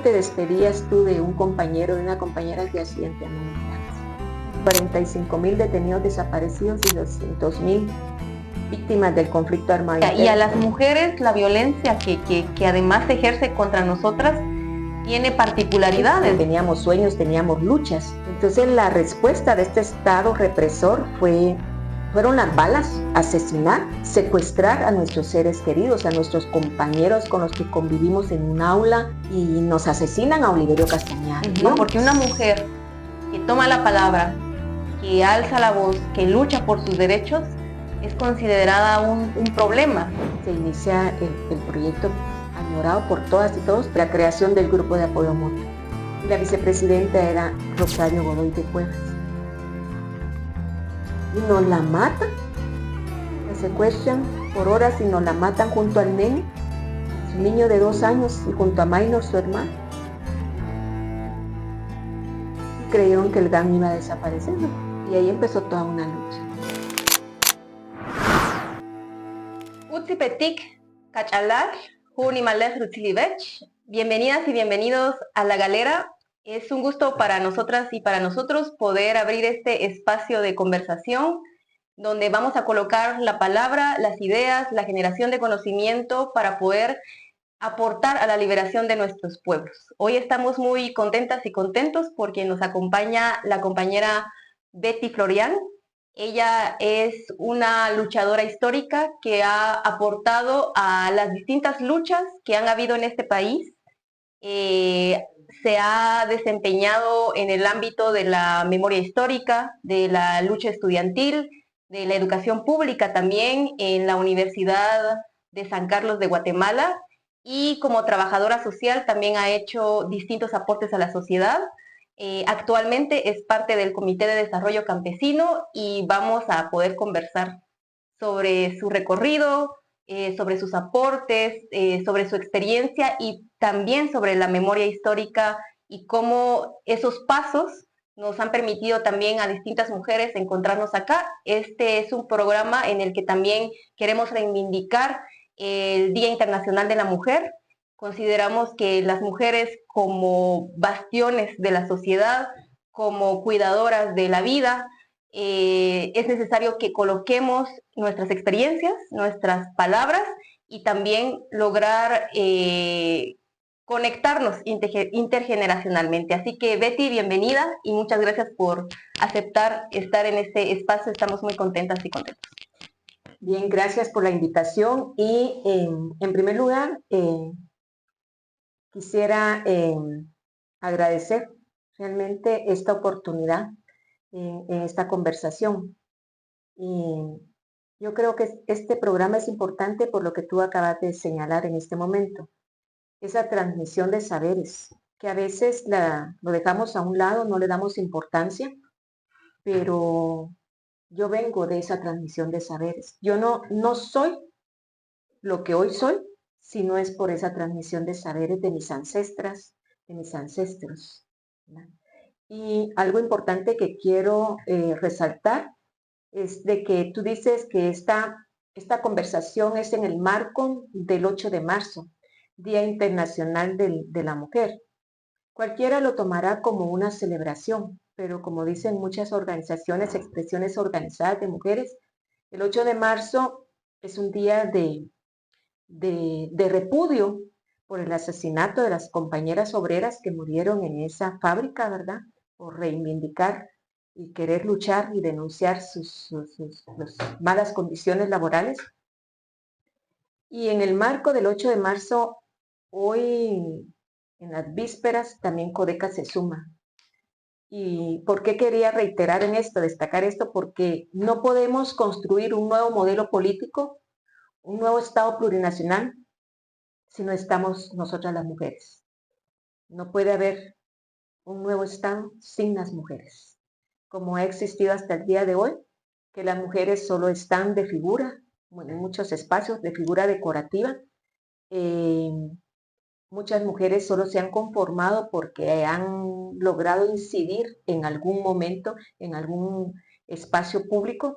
te despedías tú de un compañero, de una compañera al día siguiente? 45.000 detenidos desaparecidos y 200.000 víctimas del conflicto armado. Y a las mujeres la violencia que además se ejerce contra nosotras tiene particularidades. Teníamos sueños, teníamos luchas. Entonces la respuesta de este Estado represor fueron las balas, asesinar, secuestrar a nuestros seres queridos, a nuestros compañeros con los que convivimos en un aula, y nos asesinan a Oliverio Castañar, ¿no? Porque una mujer que toma la palabra, que alza la voz, que lucha por sus derechos, es considerada un problema. Se inicia el proyecto añorado por todas y todos, la creación del grupo de apoyo mutuo. La vicepresidenta era Rosario Godoy de Cuevas. Y nos la matan, la secuestran por horas y nos la matan junto al nene, su niño de 2 años, y junto a Maynor, su hermano. Y creyeron que el GAN iba a desaparecer, y ahí empezó toda una lucha. Utzipetik, Kachalak, Junimalej Rutzilivech. Bienvenidas y bienvenidos a La Galera. Es un gusto para nosotras y para nosotros poder abrir este espacio de conversación donde vamos a colocar la palabra, las ideas, la generación de conocimiento para poder aportar a la liberación de nuestros pueblos. Hoy estamos muy contentas y contentos porque nos acompaña la compañera Betty Florian. Ella es una luchadora histórica que ha aportado a las distintas luchas que han habido en este país. Se ha desempeñado en el ámbito de la memoria histórica, de la lucha estudiantil, de la educación pública también en la Universidad de San Carlos de Guatemala, y como trabajadora social también ha hecho distintos aportes a la sociedad. Actualmente es parte del Comité de Desarrollo Campesino y vamos a poder conversar sobre su recorrido, sobre sus aportes, sobre su experiencia y también sobre la memoria histórica y cómo esos pasos nos han permitido también a distintas mujeres encontrarnos acá. Este es un programa en el que también queremos reivindicar el Día Internacional de la Mujer. Consideramos que las mujeres como bastiones de la sociedad, como cuidadoras de la vida, es necesario que coloquemos nuestras experiencias, nuestras palabras y también lograr conectarnos intergeneracionalmente. Así que Betty, bienvenida y muchas gracias por aceptar estar en este espacio. Estamos muy contentas y contentos. Bien, gracias por la invitación y en primer lugar quisiera agradecer realmente esta oportunidad en esta conversación. Y yo creo que este programa es importante por lo que tú acabas de señalar en este momento, esa transmisión de saberes, que a veces lo dejamos a un lado, no le damos importancia, pero yo vengo de esa transmisión de saberes. Yo no soy lo que hoy soy si no es por esa transmisión de saberes de mis ancestras, de mis ancestros, ¿verdad? Y algo importante que quiero resaltar es de que tú dices que esta conversación es en el marco del 8 de marzo, Día Internacional de la Mujer. Cualquiera lo tomará como una celebración, pero como dicen muchas organizaciones, expresiones organizadas de mujeres, el 8 de marzo es un día de repudio por el asesinato de las compañeras obreras que murieron en esa fábrica, ¿verdad? Por reivindicar y querer luchar y denunciar sus malas condiciones laborales. Y en el marco del 8 de marzo, hoy en las vísperas, también Codeca se suma. ¿Y por qué quería reiterar en esto, destacar esto? Porque no podemos construir un nuevo modelo político, un nuevo Estado plurinacional, si no estamos nosotras las mujeres. No puede haber un nuevo Estado sin las mujeres, como ha existido hasta el día de hoy, que las mujeres solo están de figura, bueno, en muchos espacios de figura decorativa. Muchas mujeres solo se han conformado porque han logrado incidir en algún momento, en algún espacio público,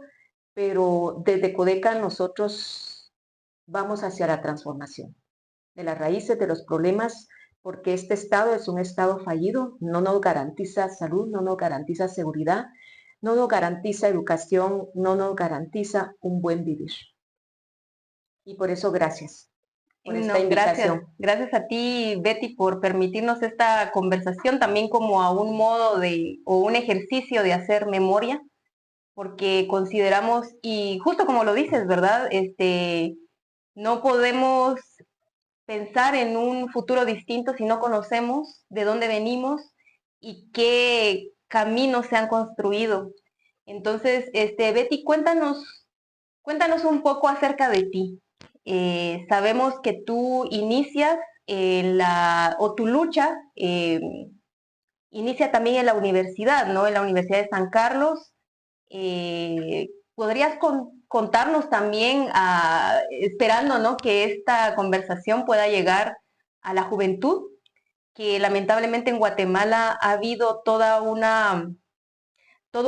pero desde Codeca nosotros vamos hacia la transformación de las raíces de los problemas porque este Estado es un Estado fallido, no nos garantiza salud, no nos garantiza seguridad, no nos garantiza educación, no nos garantiza un buen vivir. Y por eso gracias por esta No, gracias. invitación. Gracias a ti, Betty, por permitirnos esta conversación también como a un modo de, o un ejercicio de hacer memoria, porque consideramos, y justo como lo dices, ¿verdad? No podemos pensar en un futuro distinto si no conocemos de dónde venimos y qué caminos se han construido. Entonces, Betty, cuéntanos un poco acerca de ti. Sabemos que tú inicias o tu lucha inicia también en la universidad, ¿no? En la Universidad de San Carlos. ¿Podrías contarnos también, esperando, ¿no?, que esta conversación pueda llegar a la juventud, que lamentablemente en Guatemala ha habido todo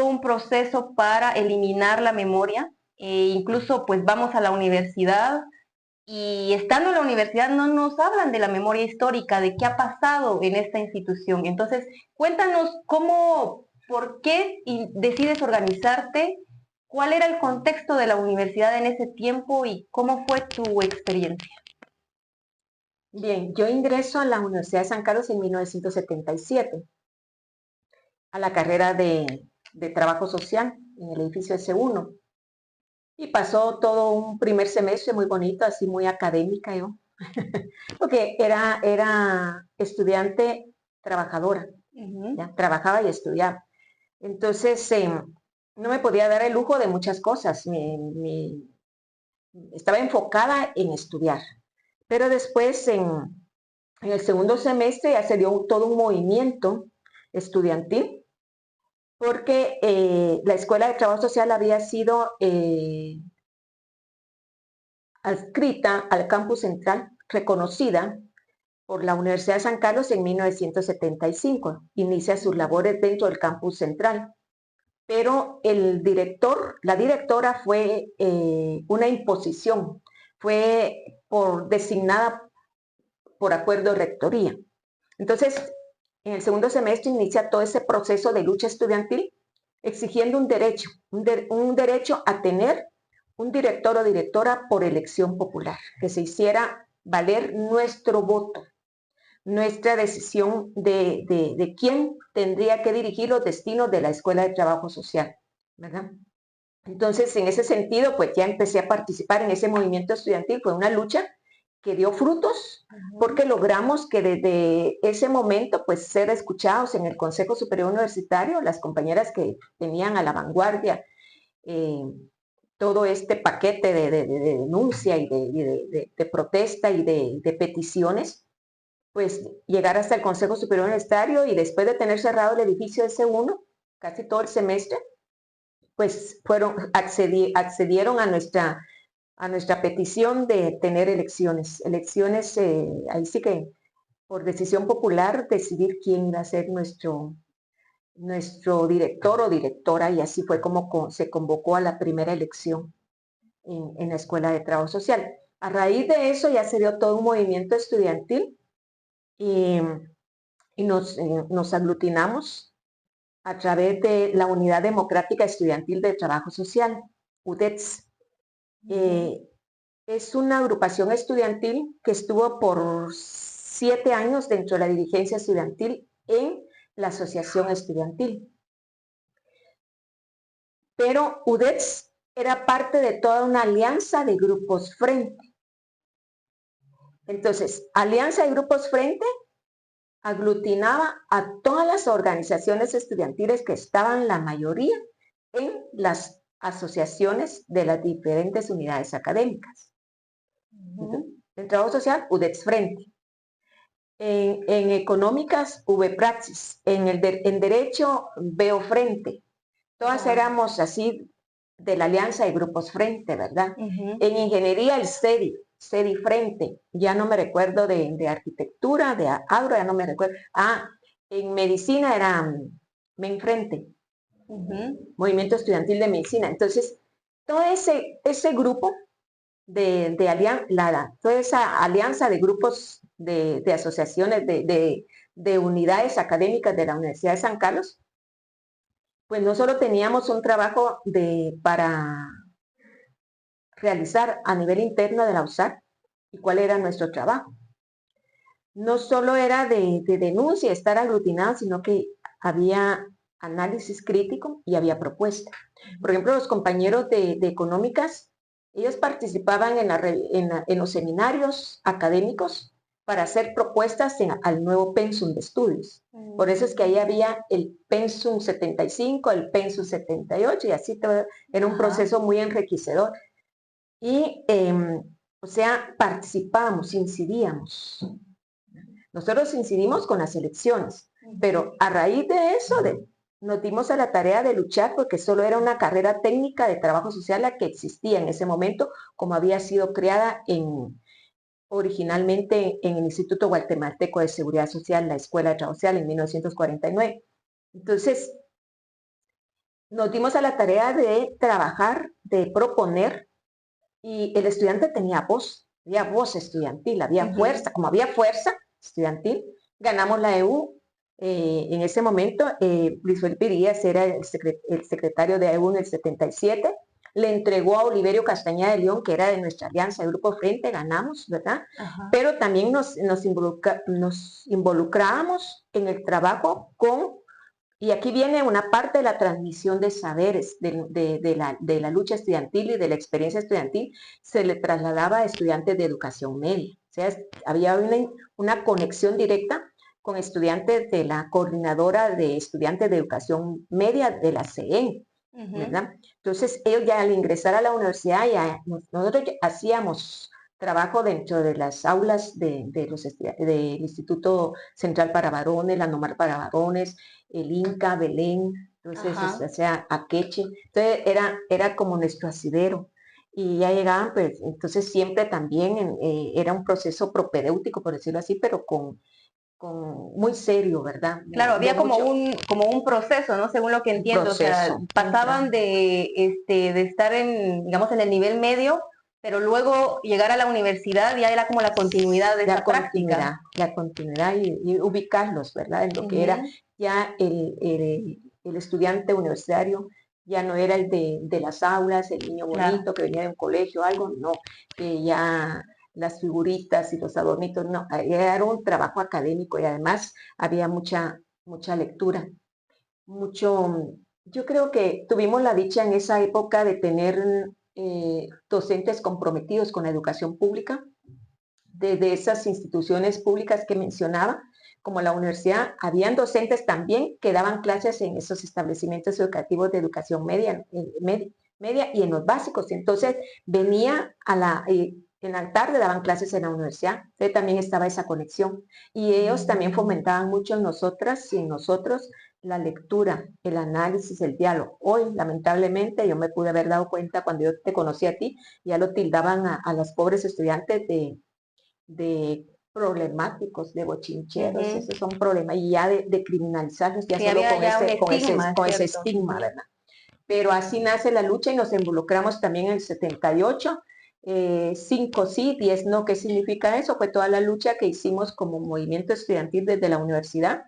un proceso para eliminar la memoria? Incluso pues vamos a la universidad y estando en la universidad no nos hablan de la memoria histórica, de qué ha pasado en esta institución. Entonces, cuéntanos por qué decides organizarte, cuál era el contexto de la universidad en ese tiempo y cómo fue tu experiencia. Bien, yo ingreso a la Universidad de San Carlos en 1977, a la carrera de Trabajo Social en el edificio S1. Y pasó todo un primer semestre muy bonito, así muy académica yo, porque era estudiante trabajadora, ¿ya? Trabajaba y estudiaba. Entonces, no me podía dar el lujo de muchas cosas, estaba enfocada en estudiar. Pero después, en el segundo semestre, ya se dio todo un movimiento estudiantil, porque la Escuela de Trabajo Social había sido adscrita al campus central, reconocida por la Universidad de San Carlos en 1975. Inicia sus labores dentro del campus central. Pero la directora fue una imposición, fue designada por acuerdo de rectoría. Entonces, en el segundo semestre inicia todo ese proceso de lucha estudiantil, exigiendo un derecho a tener un director o directora por elección popular, que se hiciera valer nuestro voto, nuestra decisión de quién tendría que dirigir los destinos de la Escuela de Trabajo Social, ¿verdad? Entonces, en ese sentido, pues ya empecé a participar en ese movimiento estudiantil. Fue una lucha que dio frutos, porque logramos que desde ese momento, pues, ser escuchados en el Consejo Superior Universitario, las compañeras que tenían a la vanguardia todo este paquete de denuncia y de protesta y de peticiones, pues llegar hasta el Consejo Superior Universitario, y después de tener cerrado el edificio S1, casi todo el semestre, pues accedieron a nuestra petición de tener elecciones, ahí sí que por decisión popular, decidir quién iba a ser nuestro director o directora, y así fue como se convocó a la primera elección en la Escuela de Trabajo Social. A raíz de eso ya se dio todo un movimiento estudiantil, y nos aglutinamos a través de la Unidad Democrática Estudiantil de Trabajo Social, UDETS. Es una agrupación estudiantil que estuvo por 7 años dentro de la dirigencia estudiantil en la asociación estudiantil. Pero UDETS era parte de toda una alianza de grupos frente. Entonces, alianza de grupos frente aglutinaba a todas las organizaciones estudiantiles que estaban, la mayoría, en las asociaciones de las diferentes unidades académicas. En Trabajo Social, UDETS Frente. En Económicas, VPraxis. En Derecho, Veo Frente. Todas éramos así de la alianza de grupos frente, ¿verdad? En Ingeniería, el CEDI Frente. Ya no me recuerdo de Arquitectura, de Agro, ya no me recuerdo. En Medicina era MEN Frente. Movimiento Estudiantil de Medicina. Entonces, todo ese grupo toda esa alianza de grupos de asociaciones, de unidades académicas de la Universidad de San Carlos, pues no solo teníamos un trabajo para realizar a nivel interno de la USAC y cuál era nuestro trabajo. No solo era de denuncia, estar aglutinado, sino que había análisis crítico y había propuesta. Por ejemplo, los compañeros de económicas, ellos participaban en los seminarios académicos para hacer propuestas al nuevo pensum de estudios. Por eso es que ahí había el pensum 75, el pensum 78 y así todo, era un proceso muy enriquecedor. Y, o sea, participábamos, incidíamos. Nosotros incidimos con las elecciones, pero a raíz de eso nos dimos a la tarea de luchar porque solo era una carrera técnica de trabajo social la que existía en ese momento, como había sido creada originalmente en el Instituto Guatemalteco de Seguridad Social, la Escuela de Trabajo Social, en 1949. Entonces, nos dimos a la tarea de trabajar, de proponer, y el estudiante tenía voz, había voz estudiantil, había fuerza, como había fuerza estudiantil, ganamos la EU. En ese momento, Luis Felipe Díaz era el secretario de EU en el 77, le entregó a Oliverio Castañeda de León, que era de nuestra alianza de Grupo Frente, ganamos, ¿verdad? Pero también nos involucrábamos en el trabajo y aquí viene una parte de la transmisión de saberes de la lucha estudiantil y de la experiencia estudiantil, se le trasladaba a estudiantes de educación media. O sea, había una conexión directa con estudiantes de la coordinadora de estudiantes de educación media de la CEN, ¿verdad? Entonces, ellos ya al ingresar a la universidad, nosotros hacíamos trabajo dentro de las aulas del Instituto Central para Varones, la NOMAR para Varones, el Inca, Belén, entonces, o sea, Akeche. Entonces, era como nuestro asidero. Y ya llegaban, pues, entonces siempre también era un proceso propedéutico, por decirlo así, pero con muy serio, ¿verdad? Claro, había como un proceso, ¿no? Según lo que entiendo, o sea, pasaban de estar digamos, en el nivel medio, pero luego llegar a la universidad ya era como la continuidad de esa práctica. La continuidad y ubicarlos, ¿verdad? En lo que era ya el estudiante universitario, ya no era el de las aulas, el niño bonito que venía de un colegio, algo, no, que ya las figuritas y los adornitos, no, era un trabajo académico y además había mucha lectura, yo creo que tuvimos la dicha en esa época de tener docentes comprometidos con la educación pública, de esas instituciones públicas que mencionaba, como la universidad, habían docentes también que daban clases en esos establecimientos educativos de educación media y en los básicos. Entonces, venía en la tarde daban clases en la universidad, entonces también estaba esa conexión. Y ellos también fomentaban mucho en nosotras y en nosotros la lectura, el análisis, el diálogo. Hoy, lamentablemente, yo me pude haber dado cuenta cuando yo te conocí a ti, ya lo tildaban a las pobres estudiantes de problemáticos, de bochincheros, esos son problemas, y ya de criminalizarlos ya solo con ese estigma, ¿verdad? Pero así nace la lucha y nos involucramos también en el 78, 5 sí, 10 no. ¿Qué significa eso? Fue toda la lucha que hicimos como movimiento estudiantil desde la universidad.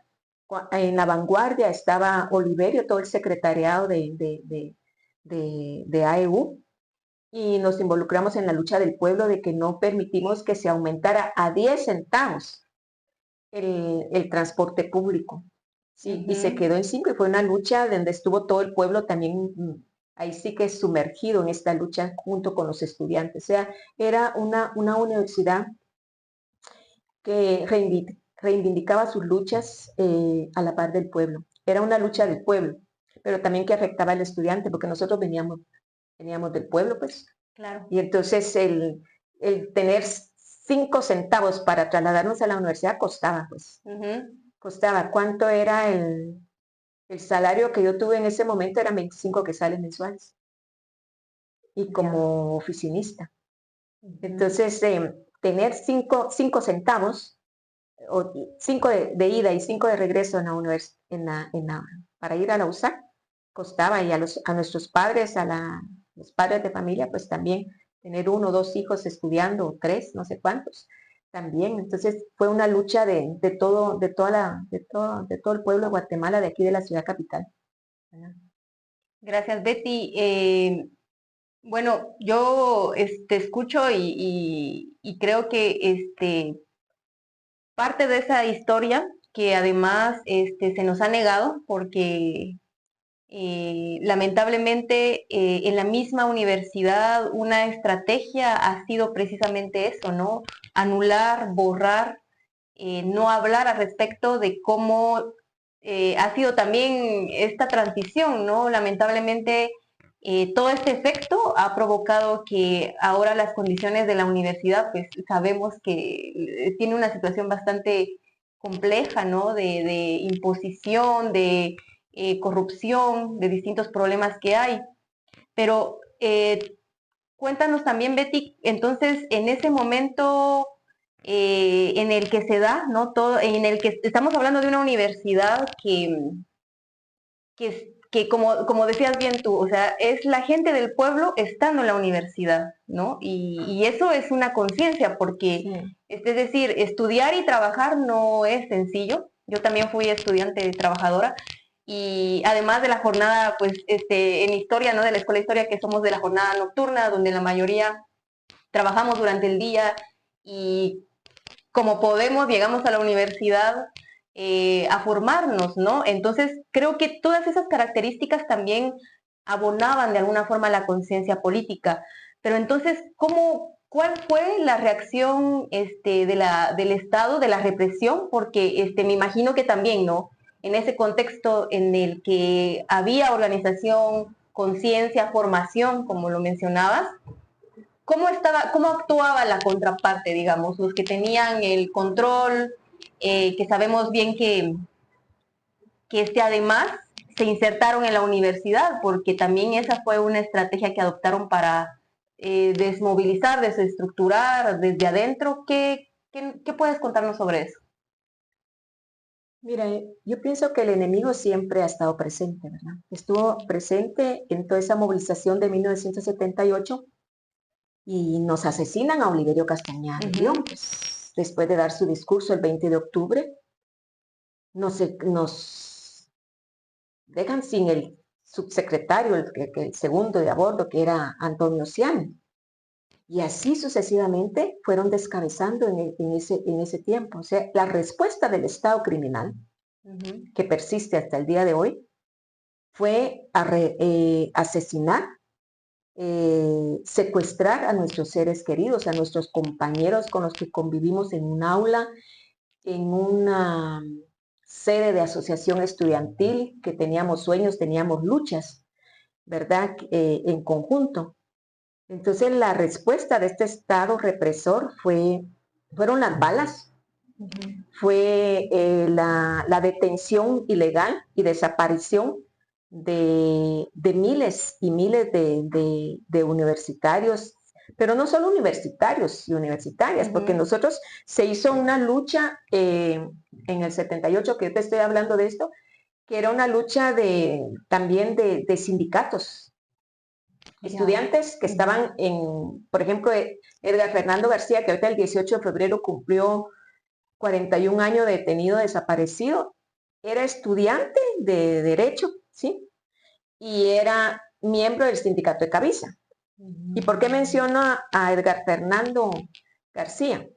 En la vanguardia estaba Oliverio, todo el secretariado de AEU, y nos involucramos en la lucha del pueblo de que no permitimos que se aumentara a 10 centavos el transporte público. Sí, y se quedó en 5 y fue una lucha donde estuvo todo el pueblo también, ahí sí que sumergido en esta lucha junto con los estudiantes. O sea, era una universidad que reivindicaba sus luchas a la par del pueblo. Era una lucha del pueblo, pero también que afectaba al estudiante, porque nosotros veníamos del pueblo, pues. Claro. Y entonces el tener 5 centavos para trasladarnos a la universidad costaba, pues. Costaba. ¿Cuánto era el salario que yo tuve en ese momento? Eran 25 quetzales mensuales. Y como oficinista. Entonces, tener 5 centavos, o 5 de ida y 5 de regreso para ir a la USAC, costaba, y a nuestros padres, los padres de familia, pues también tener 1 o 2 hijos estudiando, o 3, no sé cuántos, también. Entonces fue una lucha de todo el pueblo de Guatemala, de aquí de la ciudad capital. Gracias, Betty. Bueno, yo escucho y creo que parte de esa historia que además se nos ha negado porque lamentablemente en la misma universidad una estrategia ha sido precisamente eso, ¿no? Anular, borrar, no hablar al respecto de cómo ha sido también esta transición, ¿no? Lamentablemente todo este efecto ha provocado que ahora las condiciones de la universidad, pues sabemos que tiene una situación bastante compleja, ¿no? De imposición, de corrupción, de distintos problemas que hay. Pero cuéntanos también, Betty, entonces en ese momento en el que se da, ¿no? Todo, en el que estamos hablando de una universidad que como decías bien tú, o sea, es la gente del pueblo estando en la universidad, ¿no? Y eso es una conciencia, porque, Sí. es decir, estudiar y trabajar no es sencillo. Yo también fui estudiante trabajadora y además de la jornada, pues, en historia, ¿no? De la escuela de historia, que somos de la jornada nocturna, donde la mayoría trabajamos durante el día y como podemos llegamos a la universidad a formarnos, ¿no? Entonces creo que todas esas características también abonaban de alguna forma la conciencia política. Pero entonces, ¿cuál fue la reacción del Estado, de la represión? Porque me imagino que también, ¿no? En ese contexto en el que había organización, conciencia, formación, como lo mencionabas, cómo actuaba la contraparte, digamos, los que tenían el control, que sabemos bien que además se insertaron en la universidad, porque también esa fue una estrategia que adoptaron para desmovilizar, desestructurar desde adentro? ¿Qué puedes contarnos sobre eso? Mira, yo pienso que el enemigo siempre ha estado presente, ¿verdad? Estuvo presente en toda esa movilización de 1978 y nos asesinan a Oliverio Castañar y León, pues, después de dar su discurso el 20 de octubre, nos dejan sin el subsecretario, el segundo de a bordo, que era Antonio Ciano. Y así sucesivamente fueron descabezando en ese tiempo. O sea, la respuesta del Estado criminal, que persiste hasta el día de hoy, fue asesinar, secuestrar a nuestros seres queridos, a nuestros compañeros con los que convivimos en un aula, en una sede de asociación estudiantil, que teníamos sueños, teníamos luchas, ¿verdad? En conjunto. Entonces la respuesta de este Estado represor fueron las balas, fue la detención ilegal y desaparición de miles y miles de universitarios, pero no solo universitarios y universitarias, porque nosotros se hizo una lucha en el 78, que yo te estoy hablando de esto, que era una lucha también de sindicatos, estudiantes que estaban por ejemplo, Edgar Fernando García, que ahorita el 18 de febrero cumplió 41 años de detenido desaparecido, era estudiante de Derecho, ¿sí? Y era miembro del sindicato de Cabiza. ¿Y por qué menciono a Edgar Fernando García?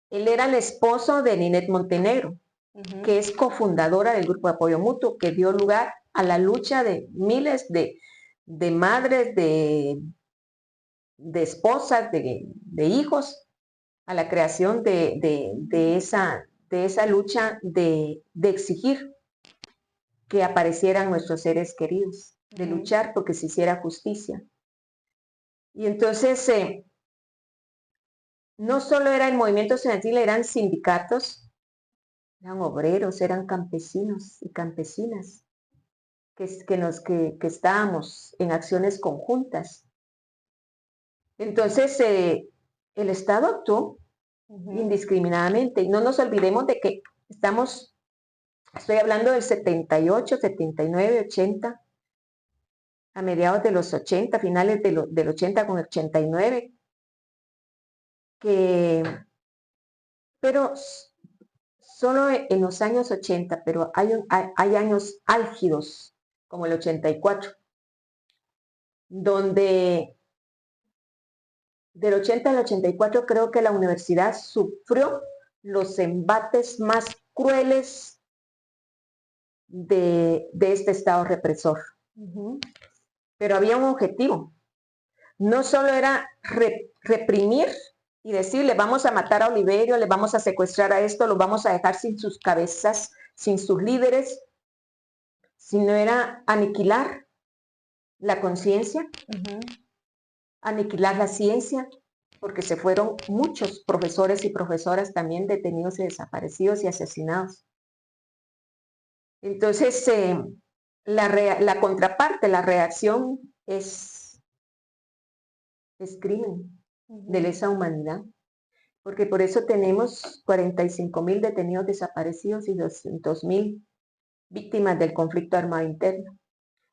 Él era el esposo de Ninette Montenegro, que es cofundadora del Grupo de Apoyo Mutuo, que dio lugar a la lucha de miles de madres, de esposas, de hijos, a la creación de esa lucha de exigir que aparecieran nuestros seres queridos, de luchar porque se hiciera justicia. Y entonces, no solo era el movimiento estudiantil, eran sindicatos, eran obreros, eran campesinos y campesinas, que estábamos en acciones conjuntas. Entonces, el Estado actuó indiscriminadamente. Y no nos olvidemos de que estoy hablando del 78, 79, 80, a mediados de los 80, finales del 80 con el 89, que pero solo en los años 80, pero hay años álgidos, como el 84, donde del 80 al 84 creo que la universidad sufrió los embates más crueles de este Estado represor. Pero había un objetivo. No solo era reprimir y decirle vamos a matar a Oliverio, le vamos a secuestrar a esto, los vamos a dejar sin sus cabezas, sin sus líderes, sino era aniquilar la conciencia, aniquilar la ciencia, porque se fueron muchos profesores y profesoras también detenidos y desaparecidos y asesinados. Entonces, la contraparte, la reacción es crimen de lesa humanidad, porque por eso tenemos 45,000 detenidos desaparecidos y 200,000 víctimas del conflicto armado interno.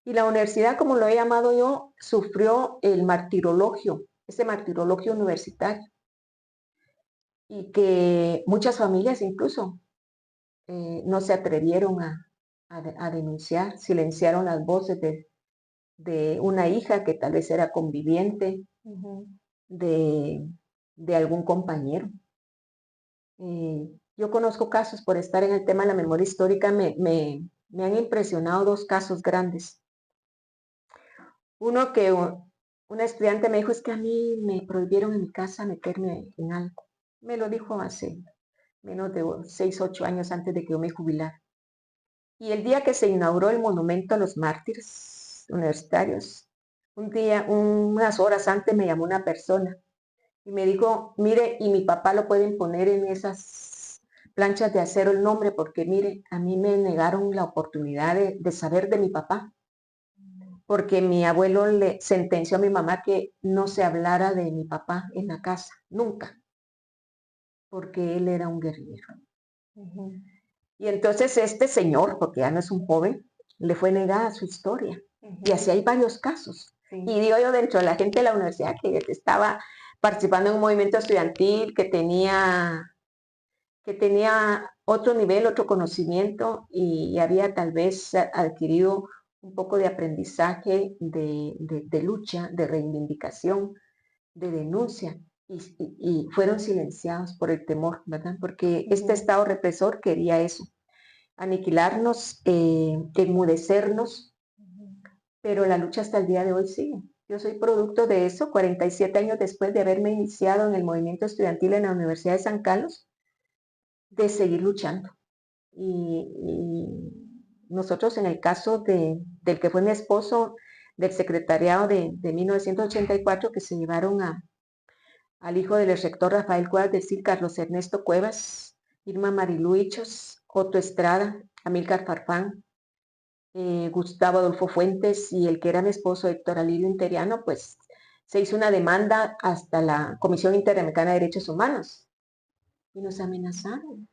Y la universidad, como lo he llamado yo, sufrió el martirologio, ese martirologio universitario, y que muchas familias incluso no se atrevieron a denunciar, silenciaron las voces de una hija que tal vez era conviviente de algún compañero. Yo conozco casos, por estar en el tema de la memoria histórica, me han impresionado dos casos grandes. Uno que una estudiante me dijo, es que a mí me prohibieron en mi casa meterme en algo. Me lo dijo hace menos de 6, 8 años antes de que yo me jubilara. Y el día que se inauguró el monumento a los mártires universitarios, un día, unas horas antes me llamó una persona y me dijo, mire, y mi papá lo pueden poner en esas planchas de acero el nombre, porque mire, a mí me negaron la oportunidad de saber de mi papá, porque mi abuelo le sentenció a mi mamá que no se hablara de mi papá en la casa, nunca, porque él era un guerrillero. Y entonces este señor, porque ya no es un joven, le fue negada su historia. Y así hay varios casos. Y digo yo, dentro de la gente de la universidad que estaba participando en un movimiento estudiantil, que tenía otro nivel, otro conocimiento y había tal vez adquirido un poco de aprendizaje de lucha, de reivindicación, de denuncia. Y fueron silenciados por el temor, ¿verdad? Porque este Estado represor quería eso, aniquilarnos, enmudecernos, pero la lucha hasta el día de hoy sigue. Yo soy producto de eso, 47 años después de haberme iniciado en el movimiento estudiantil en la Universidad de San Carlos, de seguir luchando. Y nosotros en el caso del que fue mi esposo, del secretariado de 1984, que se llevaron al hijo del rector Rafael Cuevas del CIL, Carlos Ernesto Cuevas, Irma Marilu Hichos, Otto Estrada, Amílcar Farfán, Gustavo Adolfo Fuentes y el que era mi esposo Héctor Alirio Interiano, pues se hizo una demanda hasta la Comisión Interamericana de Derechos Humanos y nos amenazaron.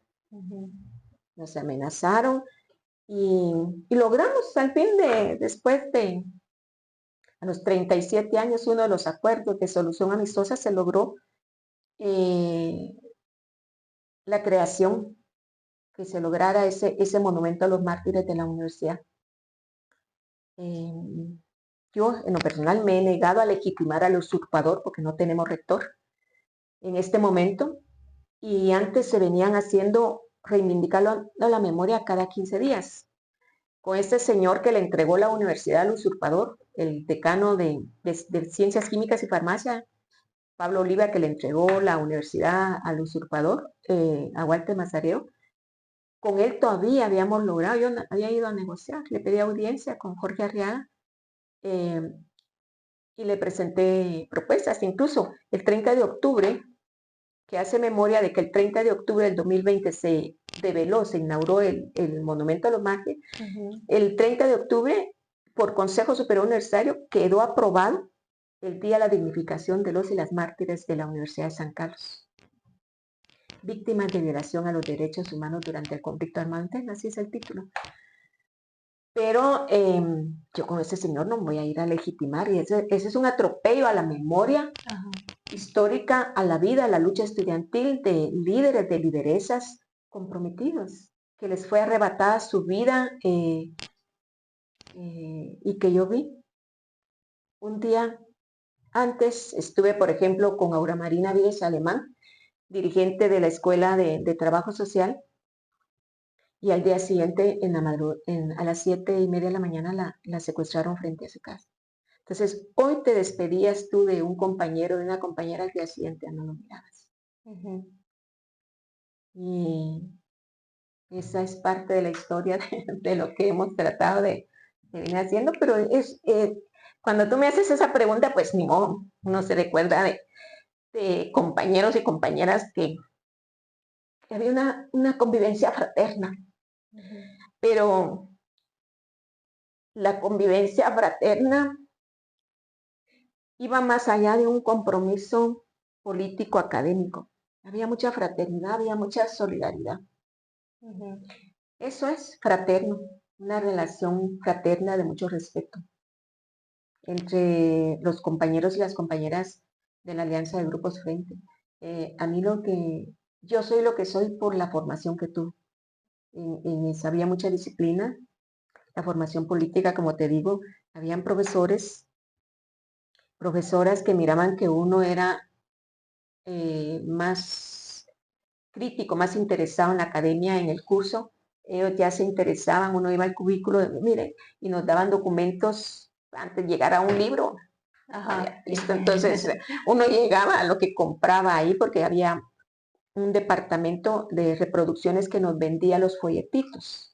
Nos amenazaron y logramos al fin después de a los 37 años uno de los acuerdos de solución amistosa se logró la creación, que se lograra ese monumento a los mártires de la universidad. Yo en lo personal me he negado a legitimar al usurpador porque no tenemos rector en este momento y antes se venían haciendo reivindicarlo a la memoria cada 15 días. Con este señor que le entregó la universidad al usurpador, el decano de Ciencias Químicas y Farmacia, Pablo Oliva, que le entregó la universidad al usurpador, a Walter Mazareo, con él todavía habíamos logrado, yo había ido a negociar, le pedí audiencia con Jorge Arriaga y le presenté propuestas, incluso el 30 de octubre, que hace memoria de que el 30 de octubre del 2020 se develó, se inauguró el Monumento a los Mártires. El 30 de octubre, por Consejo Superior Universitario, quedó aprobado el Día de la Dignificación de los y las Mártires de la Universidad de San Carlos. Víctimas de violación a los derechos humanos durante el conflicto armado interno, así es el título. Pero yo con ese señor no me voy a ir a legitimar, y ese es un atropello a la memoria histórica, a la vida, a la lucha estudiantil de líderes, de lideresas comprometidos, que les fue arrebatada su vida y que yo vi. Un día antes estuve, por ejemplo, con Aura Marina Vives Alemán, dirigente de la Escuela de Trabajo Social, y al día siguiente, a las 7:30 de la mañana, la secuestraron frente a su casa. Entonces, hoy te despedías tú de un compañero, de una compañera, al día siguiente no lo mirabas. Y esa es parte de la historia de lo que hemos tratado de venir haciendo, pero cuando tú me haces esa pregunta, pues ni modo, uno se recuerda de compañeros y compañeras que había una convivencia fraterna, pero la convivencia fraterna iba más allá de un compromiso político académico. Había mucha fraternidad, había mucha solidaridad. Eso es fraterno, una relación fraterna de mucho respeto entre los compañeros y las compañeras de la Alianza de Grupos Frente. A mí yo soy lo que soy por la formación que tuve. En esa había mucha disciplina, la formación política, como te digo, habían profesoras que miraban que uno era más crítico, más interesado en la academia, en el curso. Ellos ya se interesaban, uno iba al cubículo, miren, y nos daban documentos antes de llegar a un libro. Ajá, sí. Entonces uno llegaba a lo que compraba ahí porque había un departamento de reproducciones que nos vendía los folletitos.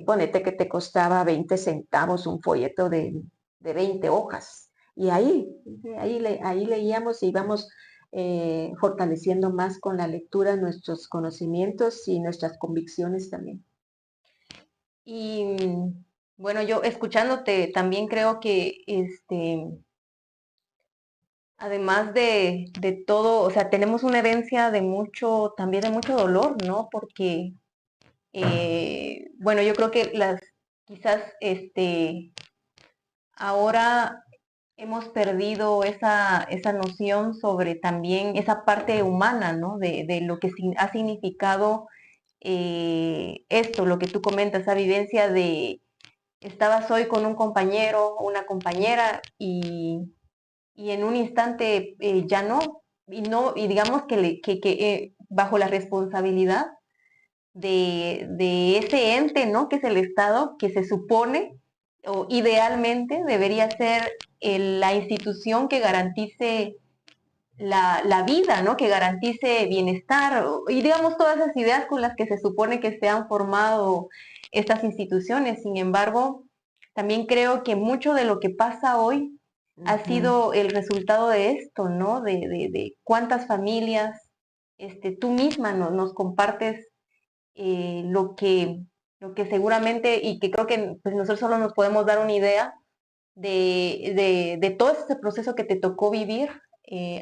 Ponete que te costaba 20 centavos un folleto de 20 hojas. Y ahí leíamos y íbamos fortaleciendo más con la lectura nuestros conocimientos y nuestras convicciones también. Y bueno, yo escuchándote también creo que además de todo, o sea, tenemos una herencia de mucho, también de mucho dolor, ¿no? Porque, bueno, yo creo que quizás, ahora hemos perdido esa noción sobre también esa parte humana, ¿no? De lo que ha significado esto, lo que tú comentas, esa vivencia de estabas hoy con un compañero o una compañera y en un instante ya no, y digamos que bajo la responsabilidad de ese ente, ¿no? Que es el Estado, que se supone o idealmente debería ser la institución que garantice la vida, ¿no? Que garantice bienestar y digamos todas esas ideas con las que se supone que se han formado estas instituciones. Sin embargo, también creo que mucho de lo que pasa hoy ha sido el resultado de esto, ¿no? De cuántas familias, tú misma nos compartes lo que seguramente, y que creo que pues, nosotros solo nos podemos dar una idea de todo ese proceso que te tocó vivir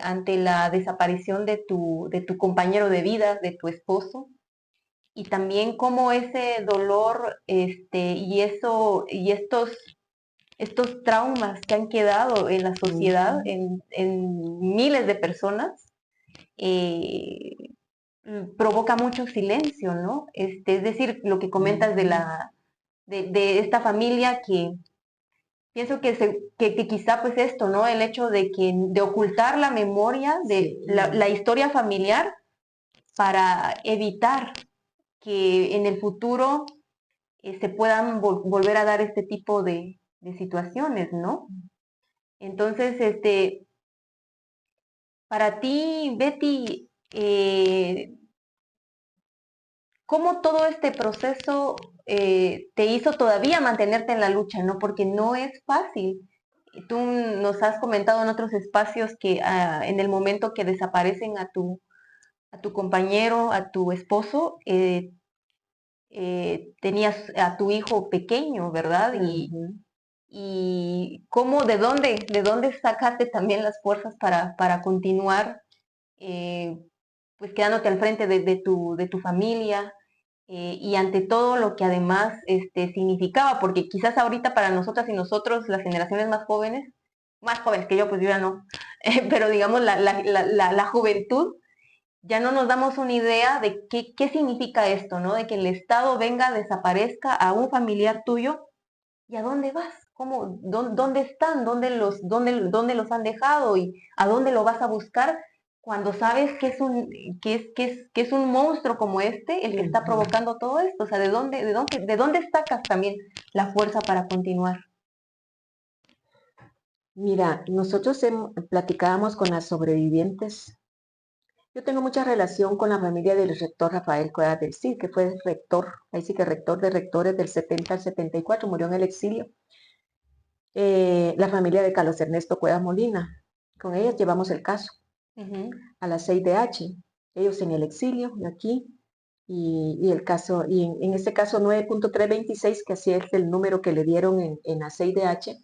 ante la desaparición de tu compañero de vida, de tu esposo, y también cómo ese dolor y estos traumas que han quedado en la sociedad, en miles de personas, eh, provoca mucho silencio, ¿no? Es decir, lo que comentas de esta familia que pienso que quizá pues esto, ¿no? El hecho de ocultar la memoria de la historia familiar para evitar que en el futuro se puedan volver a dar este tipo de situaciones, ¿no? Entonces, para ti, Betty, ¿cómo todo este proceso te hizo todavía mantenerte en la lucha, ¿no? Porque no es fácil. Tú nos has comentado en otros espacios que en el momento que desaparecen a tu compañero, a tu esposo, tenías a tu hijo pequeño, ¿verdad? Y cómo, de dónde sacaste también las fuerzas para continuar, pues quedándote al frente de tu familia. y ante todo lo que además significaba, porque quizás ahorita para nosotras y nosotros, las generaciones más jóvenes que yo, pues yo ya no, pero digamos la juventud, ya no nos damos una idea de qué significa esto, ¿no? De que el Estado venga, desaparezca a un familiar tuyo. ¿Y a dónde vas? ¿Cómo, dónde están? ¿Dónde los han dejado? ¿Y a dónde lo vas a buscar? Cuando sabes que es un monstruo como este el que está provocando todo esto. O sea, ¿de dónde sacas también la fuerza para continuar? Mira, nosotros platicábamos con las sobrevivientes. Yo tengo mucha relación con la familia del rector Rafael Cuevas del Cid, que fue rector, ahí sí que rector de rectores del 70 al 74, murió en el exilio. La familia de Carlos Ernesto Cuevas Molina, con ellas llevamos el caso a la 6DH, ellos en el exilio, y aquí, y el caso, y en este caso 9.326, que así es el número que le dieron en la 6DH,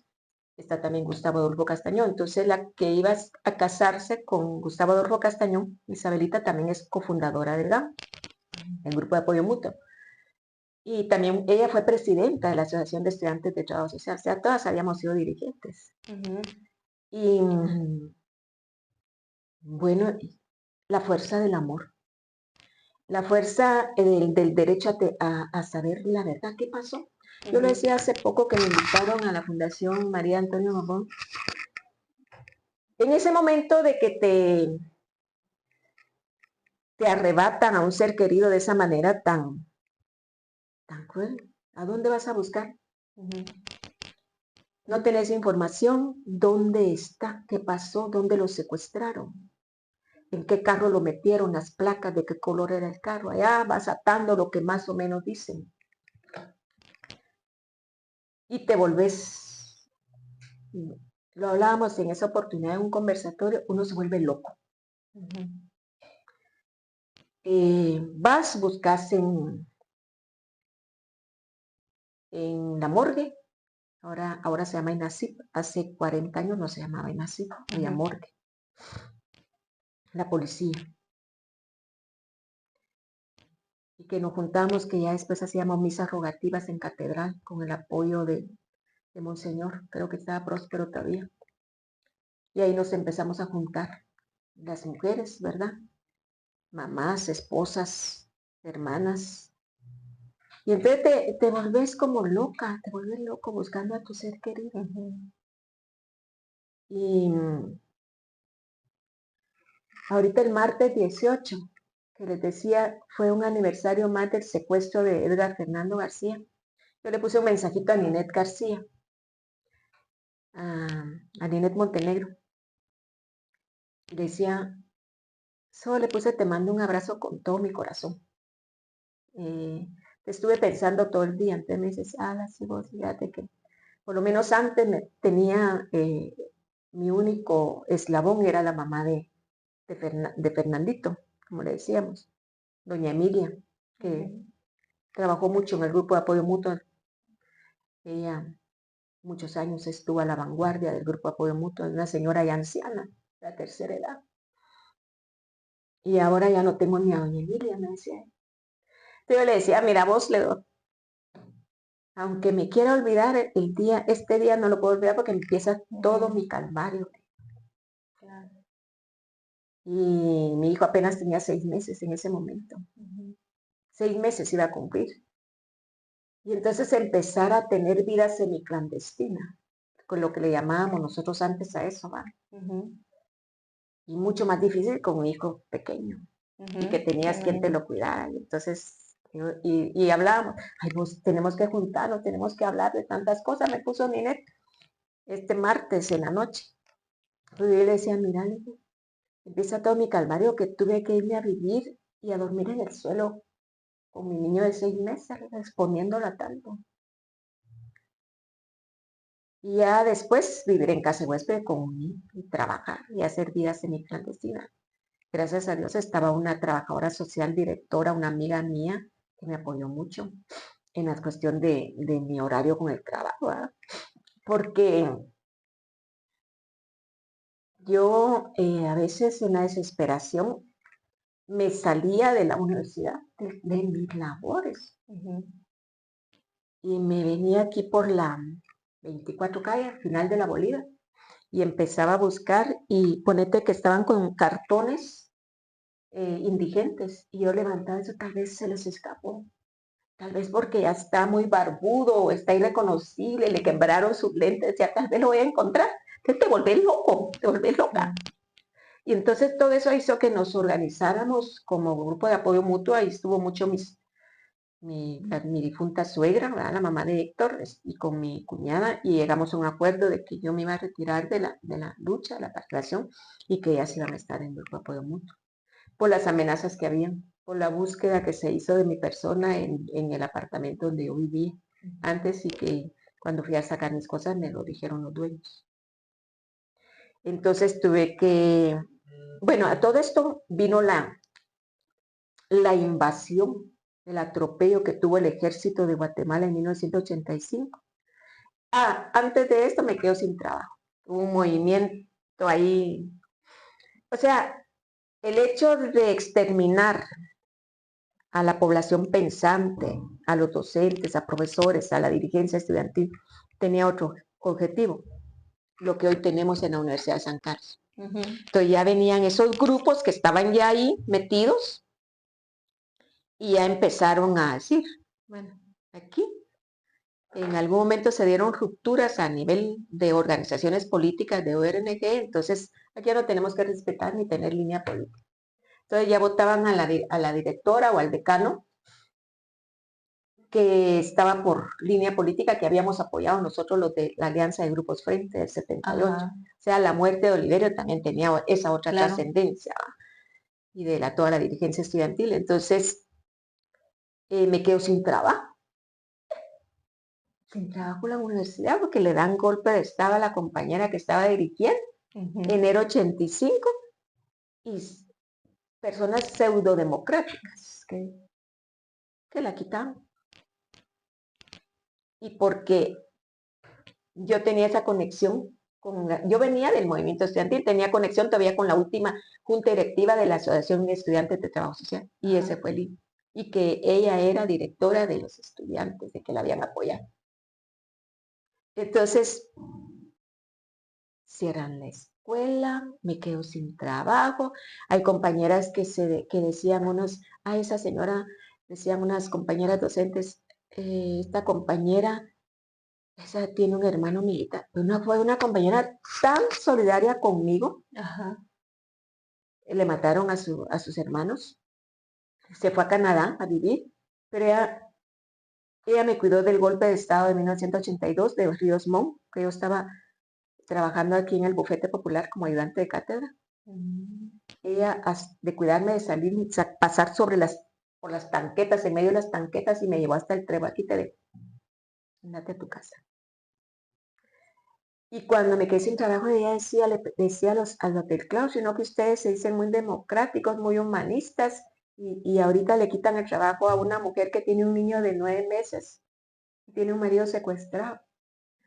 está también Gustavo Adolfo Castañón. Entonces, la que iba a casarse con Gustavo Adolfo Castañón, Isabelita, también es cofundadora del GAM, el Grupo de Apoyo Mutuo. Y también ella fue presidenta de la Asociación de Estudiantes de Trabajo Social. O sea, todas habíamos sido dirigentes. Y bueno, la fuerza del amor. La fuerza del derecho a saber la verdad. ¿Qué pasó? Yo lo decía hace poco que me invitaron a la Fundación María Antonio Mabón. En ese momento de que te arrebatan a un ser querido de esa manera tan cruel, ¿a dónde vas a buscar? No tenés información, dónde está, qué pasó, dónde lo secuestraron, en qué carro lo metieron, las placas, de qué color era el carro. Allá vas atando lo que más o menos dicen. Y te volvés, lo hablábamos en esa oportunidad en un conversatorio, uno se vuelve loco. Buscas en la morgue. Ahora se llama INACIP. Hace 40 años no se llamaba INACIP, había morgue. La policía. Y que nos juntamos, que ya después hacíamos misas rogativas en catedral con el apoyo de Monseñor. Creo que estaba próspero todavía. Y ahí nos empezamos a juntar. Las mujeres, ¿verdad? Mamás, esposas, hermanas. Y entonces te volvés como loca, te vuelves loco buscando a tu ser querido. Y ahorita el martes 18, que les decía, fue un aniversario más del secuestro de Edgar Fernando García. Yo le puse un mensajito a Ninette García, a Ninette Montenegro. Le decía, solo le puse, te mando un abrazo con todo mi corazón. Te estuve pensando todo el día. Entonces me dices, sí, vos, fíjate que por lo menos antes tenía mi único eslabón, era la mamá de Fernandito, como le decíamos, doña Emilia, que trabajó mucho en el grupo de apoyo mutuo. Ella muchos años estuvo a la vanguardia del grupo de apoyo mutuo, una señora ya anciana, de la tercera edad. Y ahora ya no tengo ni a doña Emilia, me decía. Entonces yo le decía, mira vos, aunque me quiera olvidar este día no lo puedo olvidar porque empieza todo mi calvario. Claro. Y mi hijo apenas tenía 6 meses en ese momento. 6 meses iba a cumplir. Y entonces empezar a tener vida semiclandestina, con lo que le llamábamos nosotros antes a eso, ¿va? Y mucho más difícil con un hijo pequeño, y que tenías quien te lo cuidara. Y entonces, y hablábamos, pues tenemos que juntarnos, tenemos que hablar de tantas cosas. Me puso Ninette este martes en la noche. Yo le decía, mira, empieza todo mi calvario, que tuve que irme a vivir y a dormir en el suelo con mi niño de 6 meses, exponiéndola tanto. Y ya después vivir en casa de huésped con y trabajar y hacer vida semiclandestina. Gracias a Dios estaba una trabajadora social, directora, una amiga mía, que me apoyó mucho en la cuestión de mi horario con el trabajo, ¿verdad? Porque yo a veces en la desesperación me salía de la universidad, de mis labores, y me venía aquí por la 24 calle, al final de la Bolívar, y empezaba a buscar, y ponete que estaban con cartones indigentes, y yo levantaba eso, tal vez se les escapó, tal vez porque ya está muy barbudo, está irreconocible, le quebraron sus lentes, ya tal vez lo voy a encontrar. Entonces te volvés loco, te volvés loca. Y entonces todo eso hizo que nos organizáramos como grupo de apoyo mutuo. Ahí estuvo mucho mi difunta suegra, ¿verdad? La mamá de Héctor, y con mi cuñada, y llegamos a un acuerdo de que yo me iba a retirar de la lucha, de la participación, y que ellas iban a estar en el grupo de apoyo mutuo. Por las amenazas que habían, por la búsqueda que se hizo de mi persona en el apartamento donde yo vivía antes, y que cuando fui a sacar mis cosas me lo dijeron los dueños. Entonces tuve que, bueno, a todo esto vino la invasión, el atropello que tuvo el ejército de Guatemala en 1985. Antes de esto me quedo sin trabajo. Hubo un movimiento ahí. O sea, el hecho de exterminar a la población pensante, a los docentes, a profesores, a la dirigencia estudiantil, tenía otro objetivo, lo que hoy tenemos en la Universidad de San Carlos. Entonces ya venían esos grupos que estaban ya ahí metidos y ya empezaron a decir, bueno, aquí en algún momento se dieron rupturas a nivel de organizaciones políticas de ONG, entonces aquí ya no tenemos que respetar ni tener línea política. Entonces ya votaban a la directora o al decano que estaba por línea política que habíamos apoyado nosotros los de la Alianza de Grupos Frente del 78. O sea, la muerte de Oliverio también tenía esa otra trascendencia, y de toda la dirigencia estudiantil. Entonces me quedo sin trabajo en la universidad porque le dan golpe de estado a la compañera que estaba dirigiendo, enero 85, y personas pseudodemocráticas que la quitaron. Y porque yo tenía esa conexión yo venía del movimiento estudiantil, tenía conexión todavía con la última junta directiva de la Asociación de Estudiantes de Trabajo Social, y ese fue el hilo. Y que ella era directora de los estudiantes, de que la habían apoyado. Entonces, cierran la escuela, me quedo sin trabajo. Hay compañeras que decían esa señora, decían unas compañeras docentes, esta compañera, esa tiene un hermano militar. Fue una compañera tan solidaria conmigo. Le mataron a sus hermanos. Se fue a Canadá a vivir, pero ella me cuidó del golpe de estado de 1982 de Ríos Montt, que yo estaba trabajando aquí en el bufete popular como ayudante de cátedra. Ella, de cuidarme de salir y pasar por las tanquetas, en medio de las tanquetas, y me llevó hasta el Trevo. Aquí te dejo, andate a tu casa. Y cuando me quedé sin trabajo, ella le decía a los del claustro, sino que ustedes se dicen muy democráticos, muy humanistas, y ahorita le quitan el trabajo a una mujer que tiene un niño de 9 meses, y tiene un marido secuestrado.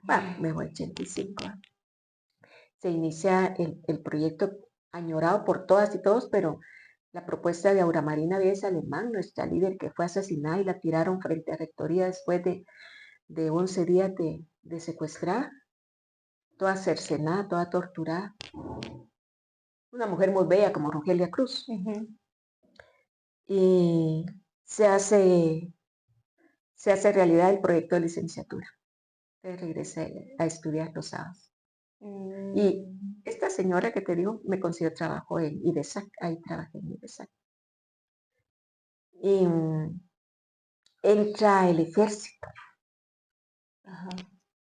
Bueno, me voy 85. Se inicia el proyecto añorado por todas y todos, pero la propuesta de Aura Marina Díez Alemán, nuestra líder que fue asesinada y la tiraron frente a rectoría después de 11 días de secuestrar, toda cercenada, toda torturada. Una mujer muy bella como Rogelia Cruz. Y se hace realidad el proyecto de licenciatura. Regresé a estudiar los sábados. Y esta señora que te digo me consiguió trabajo en IDESAC, ahí trabajé en IDESAC. Y entra el ejército.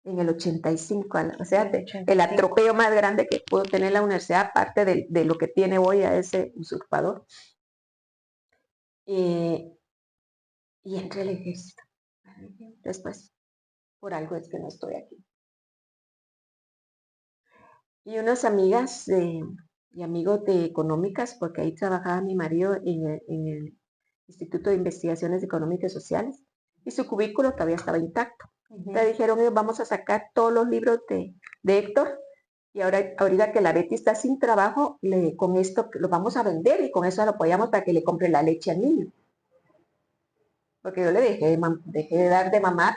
En el 85, o sea, el atropello más grande que pudo tener la universidad, aparte de lo que tiene hoy a ese usurpador. Y entré al ejército. Después, por algo es que no estoy aquí. Y unas amigas y amigos de económicas, porque ahí trabajaba mi marido en el Instituto de Investigaciones Económicas y Sociales, y su cubículo todavía estaba intacto. Te dijeron, vamos a sacar todos los libros de Héctor Y ahorita que la Betty está sin trabajo, con esto lo vamos a vender y con eso lo apoyamos para que le compre la leche al niño. Porque yo le dejé de dar de mamar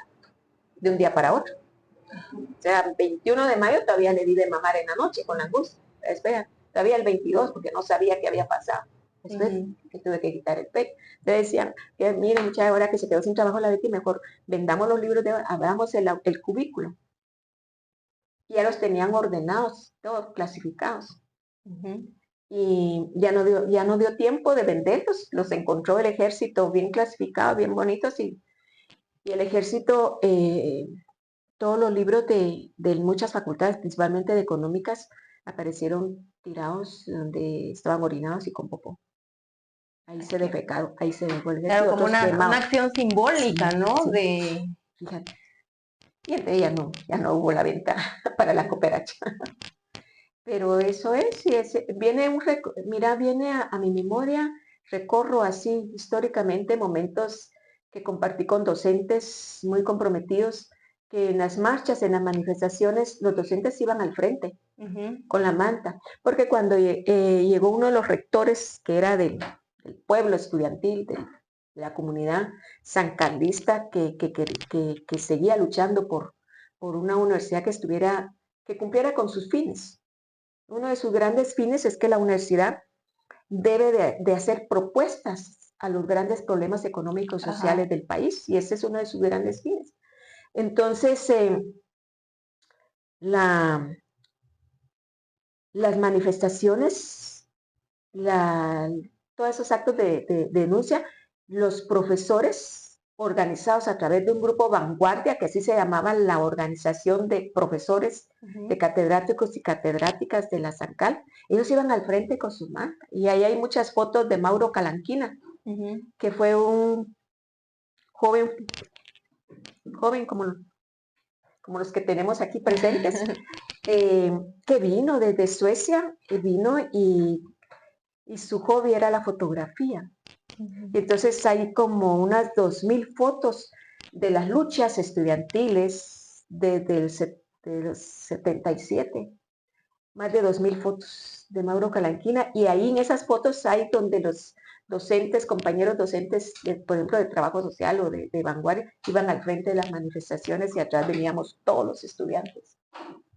de un día para otro. O sea, 21 de mayo todavía le di de mamar en la noche con la angustia. Espera, todavía el 22 porque no sabía qué había pasado. Después que tuve que quitar el pecho. Entonces decían, que miren, mucha hora que se quedó sin trabajo la Betty, mejor vendamos los libros, abramos el cubículo. Y ya los tenían ordenados, todos clasificados. Y ya no dio tiempo de venderlos, los encontró el ejército bien clasificados, bien bonitos, y el ejército, todos los libros de muchas facultades, principalmente de económicas, aparecieron tirados donde estaban orinados y con popó. Ahí se defecaron, ahí se dejó el ejército. Claro, como una acción simbólica, sí, ¿no? Sí. Fíjate. Y entonces ya no hubo la venta para la cooperacha. Pero eso es, viene a mi memoria, recorro así históricamente momentos que compartí con docentes muy comprometidos, que en las marchas, en las manifestaciones, los docentes iban al frente con la manta, porque cuando llegó uno de los rectores, que era del pueblo estudiantil, de la comunidad sancarlista, que seguía luchando por una universidad que cumpliera con sus fines. Uno de sus grandes fines es que la universidad debe de hacer propuestas a los grandes problemas económicos y sociales del país, y ese es uno de sus grandes fines. Entonces, las manifestaciones, todos esos actos de denuncia, los profesores organizados a través de un grupo vanguardia, que así se llamaba la organización de profesores, de catedráticos y catedráticas de la Sancal, ellos iban al frente con sus mantas. Y ahí hay muchas fotos de Mauro Calanquina, que fue un joven como los que tenemos aquí presentes, que vino desde Suecia, vino y su hobby era la fotografía. Y entonces hay como unas 2000 fotos de las luchas estudiantiles desde el 77, más de 2000 fotos de Mauro Calanquina, y ahí en esas fotos hay donde los docentes, compañeros docentes, por ejemplo, de trabajo social o de vanguardia, iban al frente de las manifestaciones y atrás veníamos todos los estudiantes.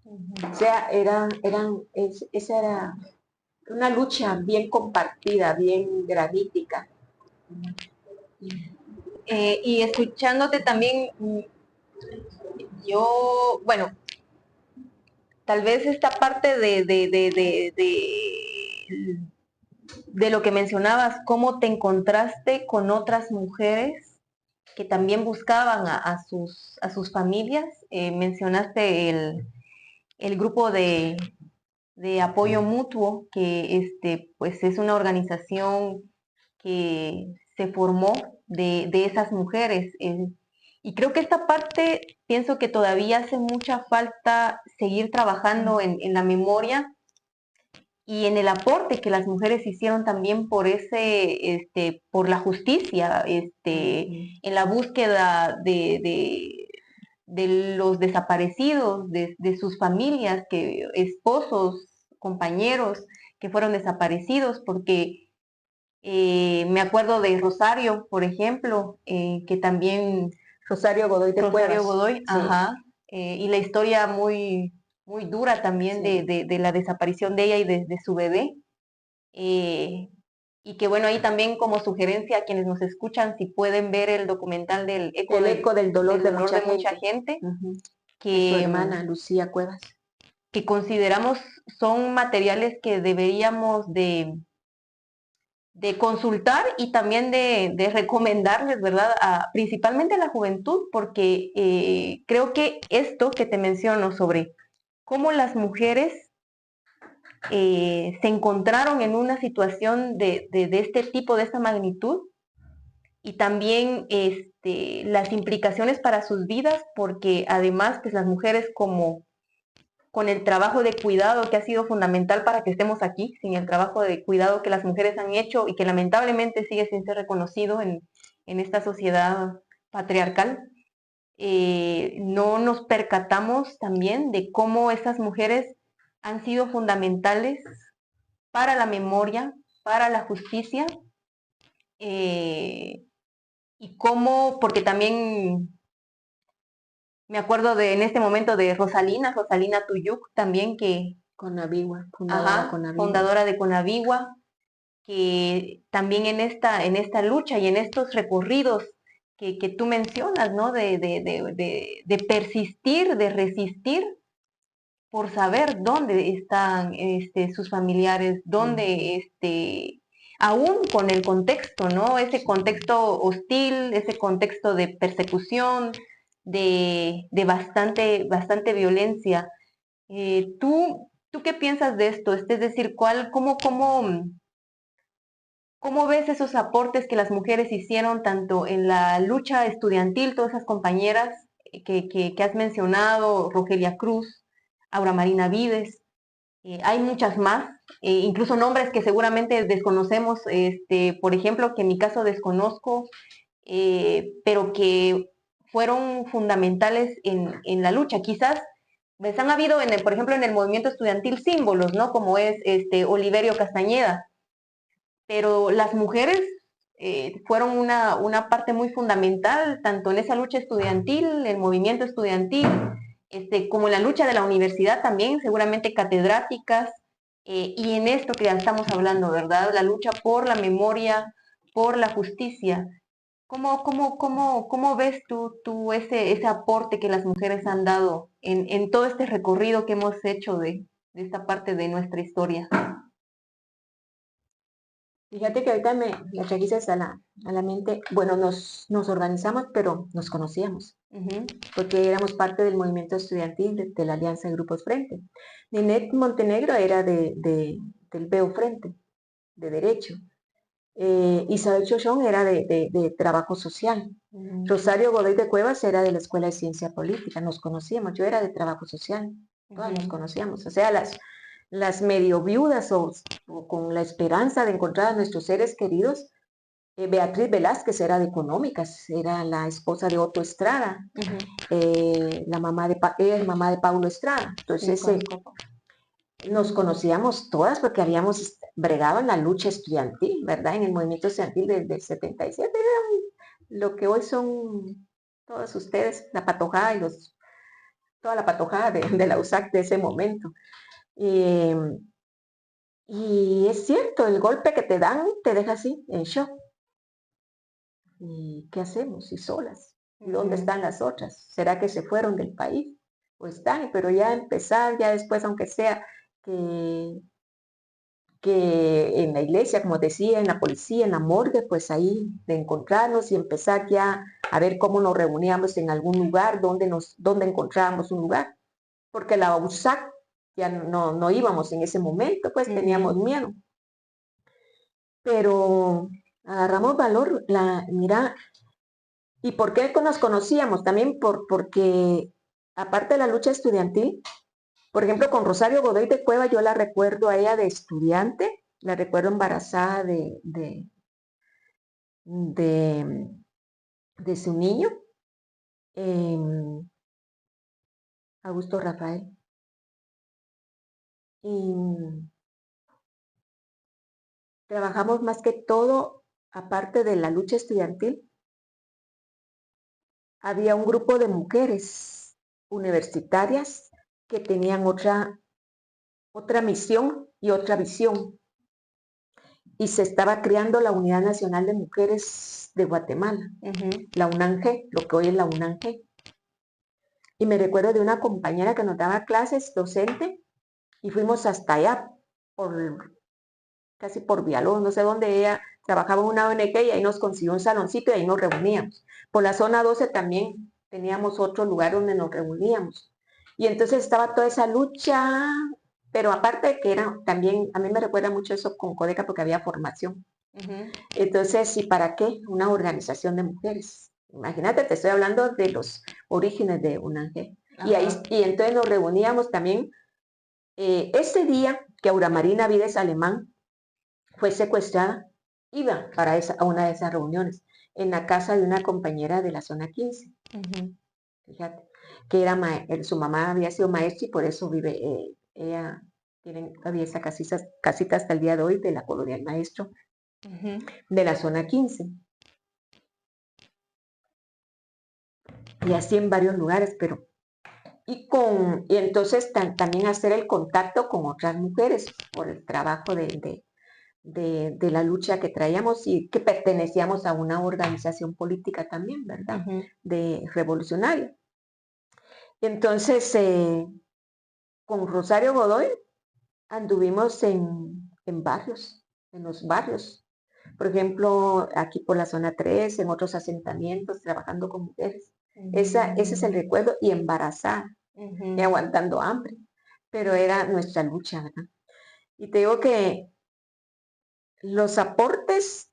O sea, esa era una lucha bien compartida, bien granítica. Y escuchándote también, yo, bueno, tal vez esta parte de lo que mencionabas, cómo te encontraste con otras mujeres que también buscaban a sus familias. Mencionaste el grupo de apoyo mutuo, que pues es una organización que se formó de esas mujeres. Y creo que esta parte, pienso que todavía hace mucha falta seguir trabajando en la memoria y en el aporte que las mujeres hicieron también por por la justicia, en la búsqueda de los desaparecidos, de sus familias, esposos, compañeros que fueron desaparecidos, porque me acuerdo de Rosario, por ejemplo, que también... Rosario Godoy de Rosario Cuevas. Godoy, sí. Y la historia muy dura también de la desaparición de ella y de su bebé. Y que bueno, ahí también como sugerencia a quienes nos escuchan, si pueden ver el documental del eco del dolor de mucha gente, que de su hermana Lucía Cuevas, que consideramos son materiales que deberíamos de consultar y también de recomendarles, ¿verdad? Principalmente a la juventud, porque creo que esto que te menciono sobre cómo las mujeres se encontraron en una situación de este tipo, de esta magnitud, y también las implicaciones para sus vidas, porque además pues las mujeres con el trabajo de cuidado que ha sido fundamental para que estemos aquí, sin el trabajo de cuidado que las mujeres han hecho y que lamentablemente sigue sin ser reconocido en esta sociedad patriarcal, no nos percatamos también de cómo esas mujeres han sido fundamentales para la memoria, para la justicia, y cómo, porque también me acuerdo en este momento de Rosalina Tuyuk también, que, Conavigua, fundadora ajá, Conavigua. fundadora de Conavigua, que también en esta lucha y en estos recorridos que tú mencionas, ¿no? De persistir, de resistir por saber dónde están sus familiares, dónde, aún con el contexto, ¿no? Ese contexto hostil, ese contexto de persecución, de bastante violencia. ¿Tú qué piensas de esto? Es decir, ¿cómo ves esos aportes que las mujeres hicieron tanto en la lucha estudiantil, todas esas compañeras que has mencionado, Rogelia Cruz, Aura Marina Vides? Hay muchas más, incluso nombres que seguramente desconocemos, por ejemplo, que en mi caso desconozco, pero que fueron fundamentales en la lucha. Quizás pues, han habido, por ejemplo, en el movimiento estudiantil símbolos, ¿no? Como es Oliverio Castañeda, pero las mujeres fueron una parte muy fundamental, tanto en esa lucha estudiantil, el movimiento estudiantil, como en la lucha de la universidad también, seguramente catedráticas, y en esto que ya estamos hablando, ¿verdad? La lucha por la memoria, por la justicia. ¿Cómo ves tú ese aporte que las mujeres han dado en todo este recorrido que hemos hecho de esta parte de nuestra historia? Fíjate que ahorita me trajiste a la mente, bueno, nos organizamos, pero nos conocíamos, porque éramos parte del movimiento estudiantil de la Alianza de Grupos Frente. Ninette Montenegro era del BEO Frente, de Derecho. Isabel Chochón era de Trabajo Social. Rosario Godoy de Cuevas era de la Escuela de Ciencia Política, nos conocíamos, yo era de Trabajo Social, todas nos conocíamos. O sea, las medio viudas o con la esperanza de encontrar a nuestros seres queridos. Beatriz Velázquez era de Económicas, era la esposa de Otto Estrada, la mamá ella es mamá de Paulo Estrada. Entonces nos conocíamos todas porque habíamos bregado en la lucha estudiantil, ¿verdad? En el movimiento estudiantil del 77, era lo que hoy son todos ustedes, la patojada y toda la patojada de la USAC de ese momento. Y es cierto, el golpe que te dan te deja así, en shock. ¿Y qué hacemos? Y solas. ¿Y dónde están las otras? ¿Será que se fueron del país? O están, pero ya empezar, ya después, aunque sea que, que en la iglesia, como decía, en la policía, en la morgue, pues ahí de encontrarnos y empezar ya a ver cómo nos reuníamos en algún lugar, donde encontrábamos un lugar. Porque la USAC ya no íbamos en ese momento, pues teníamos miedo. Pero agarramos valor, mira, ¿y por qué nos conocíamos? También porque, aparte de la lucha estudiantil, por ejemplo, con Rosario Godoy de Cueva, yo la recuerdo a ella de estudiante, la recuerdo embarazada de, de su niño, Augusto Rafael. Y trabajamos más que todo, aparte de la lucha estudiantil, había un grupo de mujeres universitarias que tenían otra misión y otra visión. Y se estaba creando la Unidad Nacional de Mujeres de Guatemala, la UNANG, lo que hoy es la UNANG. Y me recuerdo de una compañera que nos daba clases, docente, y fuimos hasta allá, casi por Villalobos, no sé dónde ella trabajaba en una ONG, y ahí nos consiguió un saloncito y ahí nos reuníamos. Por la zona 12 también teníamos otro lugar donde nos reuníamos. Y entonces estaba toda esa lucha, pero aparte de que era también, a mí me recuerda mucho eso con Codeca porque había formación. Entonces, ¿y para qué? Una organización de mujeres. Imagínate, te estoy hablando de los orígenes de UNANG. Y entonces nos reuníamos también. Ese día que Aura Marina Vides Alemán fue secuestrada, iba a una de esas reuniones en la casa de una compañera de la zona 15. Fíjate, que su mamá había sido maestra y por eso vive ella tienen todavía esa casita hasta el día de hoy de la Colonia del Maestro, de la zona 15. Y así en varios lugares, pero y entonces también hacer el contacto con otras mujeres por el trabajo de la lucha que traíamos y que pertenecíamos a una organización política también, ¿verdad? De revolucionaria. Entonces, con Rosario Godoy anduvimos en barrios, en los barrios. Por ejemplo, aquí por la zona 3, en otros asentamientos, trabajando con mujeres. Ese es el recuerdo, y embarazada, y aguantando hambre. Pero era nuestra lucha, ¿verdad? Y te digo que los aportes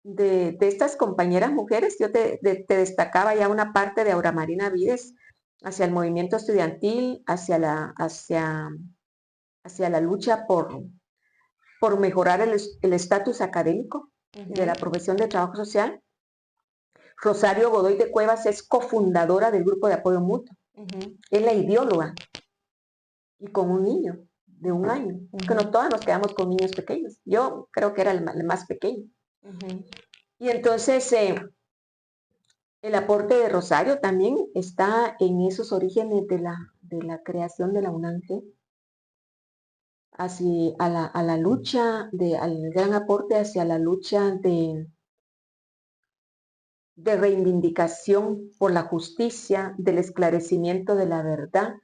de estas compañeras mujeres, yo te destacaba ya una parte de Aura Marina Vides hacia el movimiento estudiantil, hacia la lucha por mejorar el estatus académico de la profesión de trabajo social. Rosario Godoy de Cuevas es cofundadora del grupo de apoyo mutuo. Es la ideóloga. Y con un niño de 1 año. Que no todas nos quedamos con niños pequeños. Yo creo que era el más pequeño. Y entonces el aporte de Rosario también está en esos orígenes de la creación de la UNANGE, hacia a la lucha, al gran aporte hacia la lucha de reivindicación por la justicia, del esclarecimiento de la verdad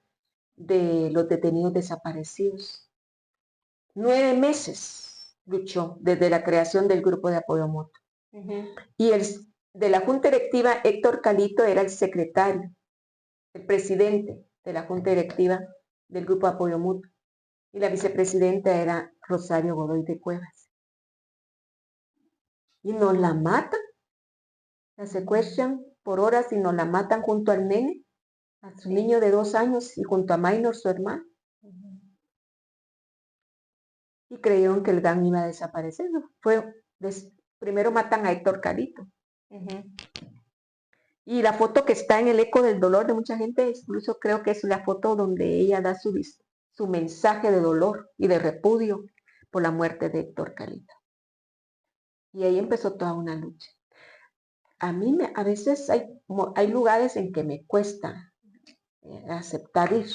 de los detenidos desaparecidos. 9 meses luchó desde la creación del grupo de apoyo mutuo. Y de la Junta Directiva, Héctor Calito era el secretario, el presidente de la Junta Directiva del grupo de apoyo mutuo. Y la vicepresidenta era Rosario Godoy de Cuevas. Y nos la matan, la secuestran por horas y nos la matan junto al nene, a su niño de 2 años, y junto a Maynor, su hermano. Y creyeron que el gang iba a desaparecer. Primero matan a Héctor Calito. Y la foto que está en el eco del dolor de mucha gente, incluso creo que es la foto donde ella da su mensaje de dolor y de repudio por la muerte de Héctor Calito. Y ahí empezó toda una lucha. A veces hay lugares en que me cuesta aceptar ir.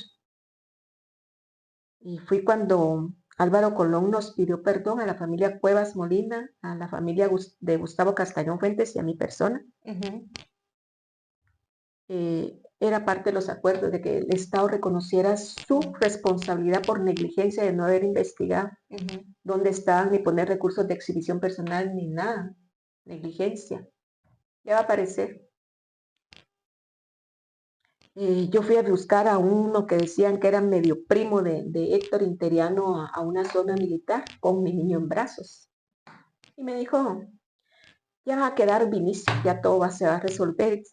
Y fui cuando Álvaro Colón nos pidió perdón a la familia Cuevas Molina, a la familia de Gustavo Castañón Fuentes y a mi persona. Era parte de los acuerdos de que el Estado reconociera su responsabilidad por negligencia de no haber investigado dónde estaban, ni poner recursos de exhibición personal, ni nada. Negligencia. Ya va a aparecer. Yo fui a buscar a uno que decían que era medio primo de Héctor Interiano a una zona militar con mi niño en brazos. Y me dijo, ya va a quedar Vinicio, ya todo se va a resolver.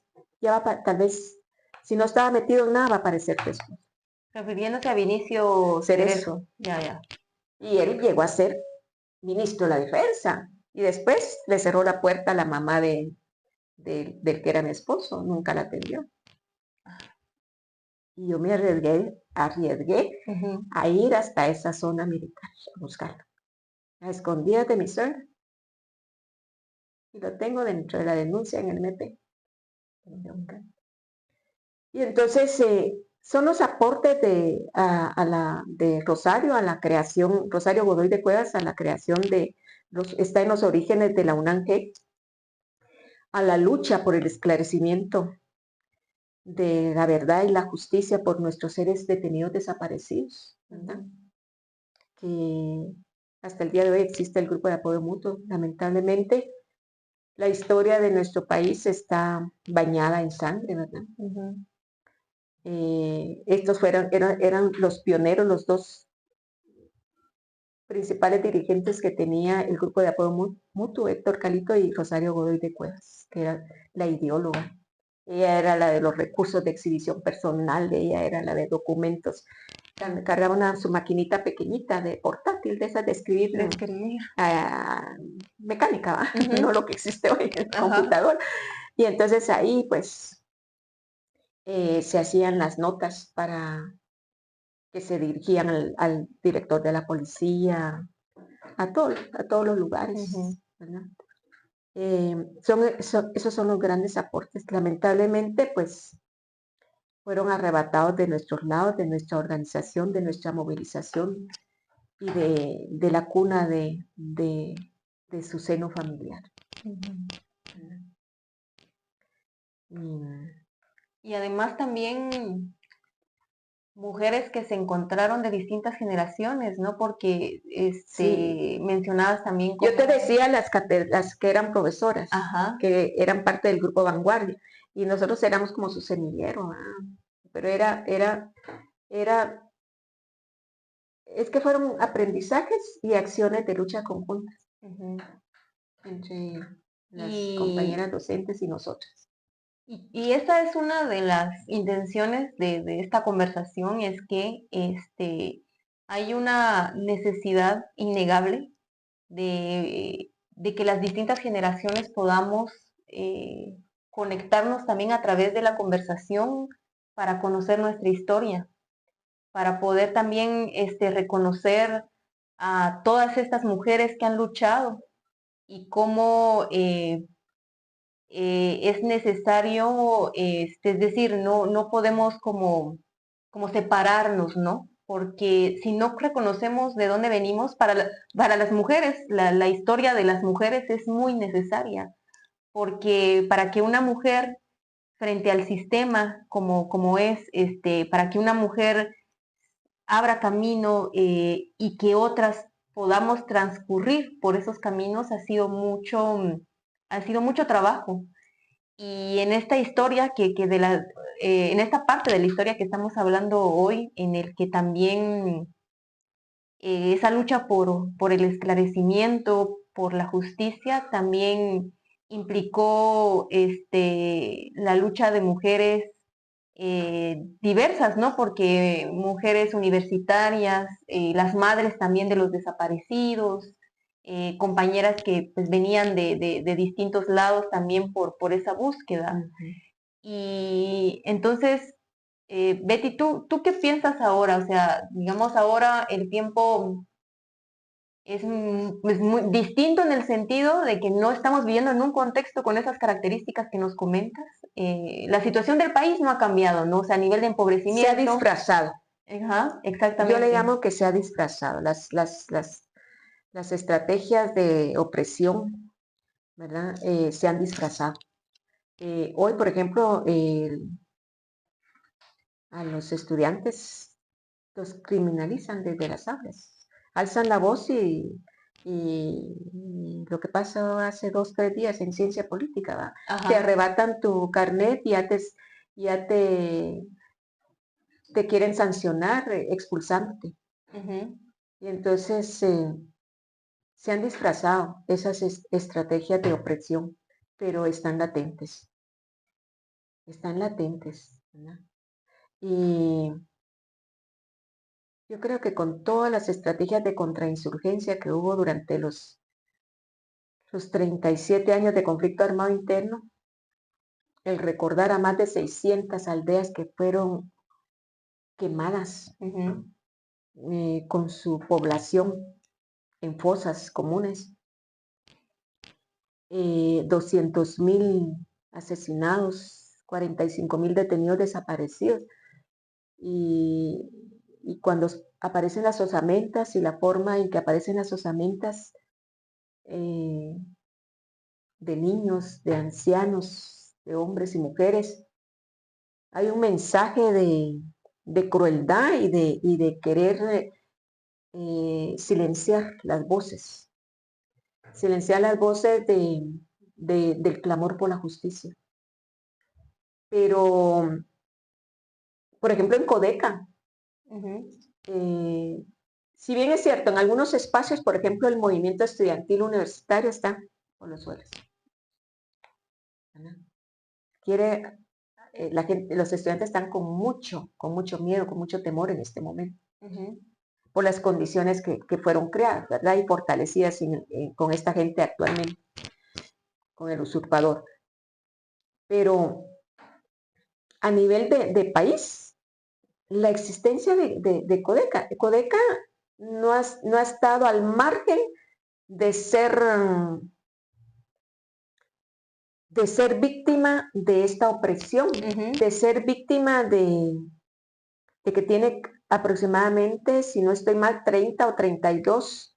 Ya va tal vez, si no estaba metido en nada, va a aparecer después. Refiriéndose a Vinicio Cerezo. Ya. Y él llegó a ser ministro de la Defensa. Y después le cerró la puerta a la mamá del que era mi esposo. Nunca la atendió. Y yo me arriesgué a ir hasta esa zona militar a buscarlo. A escondidas de mi suegra. Y lo tengo dentro de la denuncia en el MP. Y entonces son los aportes de Rosario a la creación, Rosario Godoy de Cuevas a la creación está en los orígenes de la UNANGE, a la lucha por el esclarecimiento de la verdad y la justicia por nuestros seres detenidos desaparecidos, ¿verdad? Que hasta el día de hoy existe el grupo de apoyo mutuo. Lamentablemente, la historia de nuestro país está bañada en sangre, ¿verdad? Estos eran los pioneros, los 2 principales dirigentes que tenía el grupo de apoyo mutuo, Héctor Calito y Rosario Godoy de Cuevas, que era la ideóloga. Ella era la de los recursos de exhibición personal, ella era la de documentos. Cargaba su maquinita pequeñita de portátil, de esas de escribir. Mecánica, no lo que existe hoy en el computador. Y entonces ahí pues se hacían las notas para que se dirigían al director de la policía, a todos los lugares, ¿verdad? Esos son los grandes aportes. Lamentablemente, pues, fueron arrebatados de nuestros lados, de nuestra organización, de nuestra movilización y de la cuna de su seno familiar. Y además también mujeres que se encontraron de distintas generaciones, ¿no? Porque Sí. mencionabas también Yo te decía las que eran profesoras, Ajá. que eran parte del grupo Vanguardia, y nosotros éramos como su semillero, pero es que fueron aprendizajes y acciones de lucha conjuntas entre las compañeras docentes y nosotras. Y esa es una de las intenciones de esta conversación, es que hay una necesidad innegable de que las distintas generaciones podamos conectarnos también a través de la conversación para conocer nuestra historia, para poder también reconocer a todas estas mujeres que han luchado y cómo es necesario, es decir, no podemos como separarnos, ¿no? Porque si no reconocemos de dónde venimos, para las mujeres, la historia de las mujeres es muy necesaria, porque para que una mujer frente al sistema como es, para que una mujer abra camino y que otras podamos transcurrir por esos caminos ha sido mucho trabajo. Y en esta historia en esta parte de la historia que estamos hablando hoy, en el que también esa lucha por el esclarecimiento, por la justicia, también implicó la lucha de mujeres diversas, ¿no? Porque mujeres universitarias, las madres también de los desaparecidos, compañeras que pues, venían de distintos lados también por esa búsqueda. Y entonces, Betty, ¿tú qué piensas ahora? O sea, digamos ahora el tiempo es muy distinto en el sentido de que no estamos viviendo en un contexto con esas características que nos comentas. La situación del país no ha cambiado, ¿no? O sea, a nivel de empobrecimiento. Se ha disfrazado. Ajá, exactamente. Yo le llamo que se ha disfrazado. Las estrategias de opresión, ¿verdad? Se han disfrazado. Hoy, por ejemplo, a los estudiantes los criminalizan desde las aulas. Alzan la voz y lo que pasó hace 2, 3 días en ciencia política, ¿va? Te arrebatan tu carnet y ya te quieren sancionar expulsándote. Y entonces se han disfrazado esas estrategias de opresión, pero están latentes. Están latentes, ¿verdad? Y yo creo que con todas las estrategias de contrainsurgencia que hubo durante los 37 años de conflicto armado interno, el recordar a más de 600 aldeas que fueron quemadas con su población en fosas comunes, 200,000 asesinados, 45,000 detenidos desaparecidos. Y cuando aparecen las osamentas y la forma en que aparecen las osamentas de niños, de ancianos, de hombres y mujeres, hay un mensaje de crueldad y de querer silenciar las voces del clamor por la justicia. Pero, por ejemplo, en Codeca, si bien es cierto, en algunos espacios, por ejemplo, el movimiento estudiantil universitario está por los suelos. Los estudiantes están con mucho miedo, con mucho temor en este momento, por las condiciones que fueron creadas, ¿verdad? Y fortalecidas con esta gente actualmente, con el usurpador. Pero a nivel de país, la existencia de Codeca. Codeca no ha estado al margen de ser víctima de esta opresión, de ser víctima de que tiene aproximadamente, si no estoy mal, 30 o 32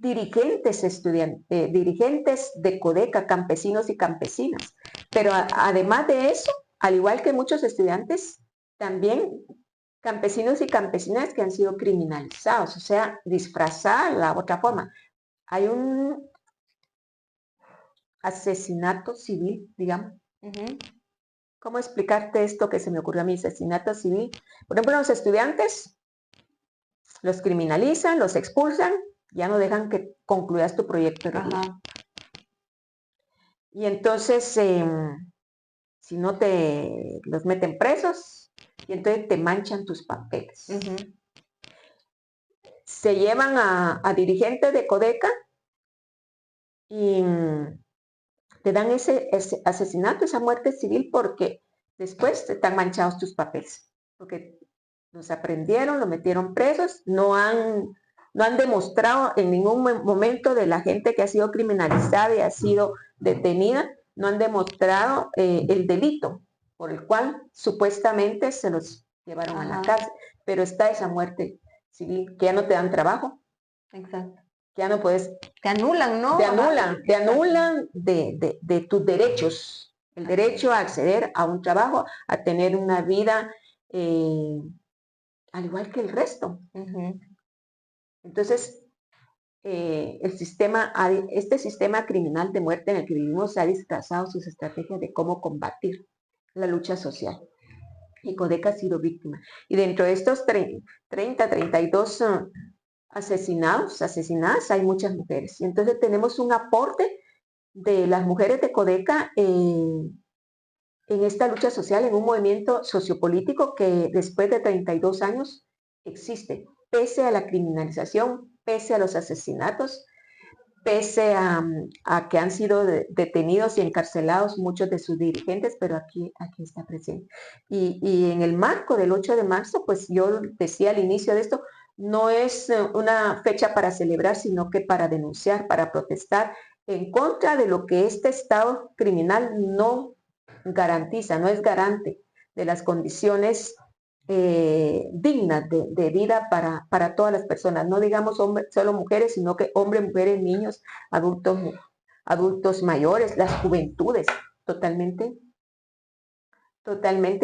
dirigentes dirigentes de Codeca, campesinos y campesinas. Pero además de eso, al igual que muchos estudiantes, también campesinos y campesinas que han sido criminalizados, o sea, disfrazada la otra forma. Hay un asesinato civil, digamos. ¿Cómo explicarte esto que se me ocurrió a mí? Asesinato civil. Por ejemplo, los estudiantes los criminalizan, los expulsan, ya no dejan que concluyas tu proyecto de vida. Y entonces, si no te los meten presos, y entonces te manchan tus papeles. Se llevan a dirigentes de Codeca y te dan ese asesinato, esa muerte civil, porque después están manchados tus papeles, porque los aprendieron, los metieron presos, no han demostrado en ningún momento de la gente que ha sido criminalizada y ha sido detenida, no han demostrado el delito por el cual supuestamente se los llevaron a la cárcel, pero está esa muerte civil, que ya no te dan trabajo. Exacto. Ya no puedes. Te anulan, ¿no? Te anulan de tus derechos. El derecho a acceder a un trabajo, a tener una vida al igual que el resto. Entonces, este sistema criminal de muerte en el que vivimos ha disfrazado sus estrategias de cómo combatir la lucha social. Y Codeca ha sido víctima. Y dentro de estos 32 asesinadas, hay muchas mujeres. Y entonces tenemos un aporte de las mujeres de Codeca en esta lucha social, en un movimiento sociopolítico que después de 32 años existe, pese a la criminalización, pese a los asesinatos, pese a que han sido detenidos y encarcelados muchos de sus dirigentes, pero aquí está presente. Y en el marco del 8 de marzo, pues yo decía al inicio de esto, no es una fecha para celebrar, sino que para denunciar, para protestar en contra de lo que este Estado criminal no garantiza, no es garante de las condiciones dignas de vida para todas las personas. No digamos solo mujeres, sino que hombres, mujeres, niños, adultos mayores, las juventudes, totalmente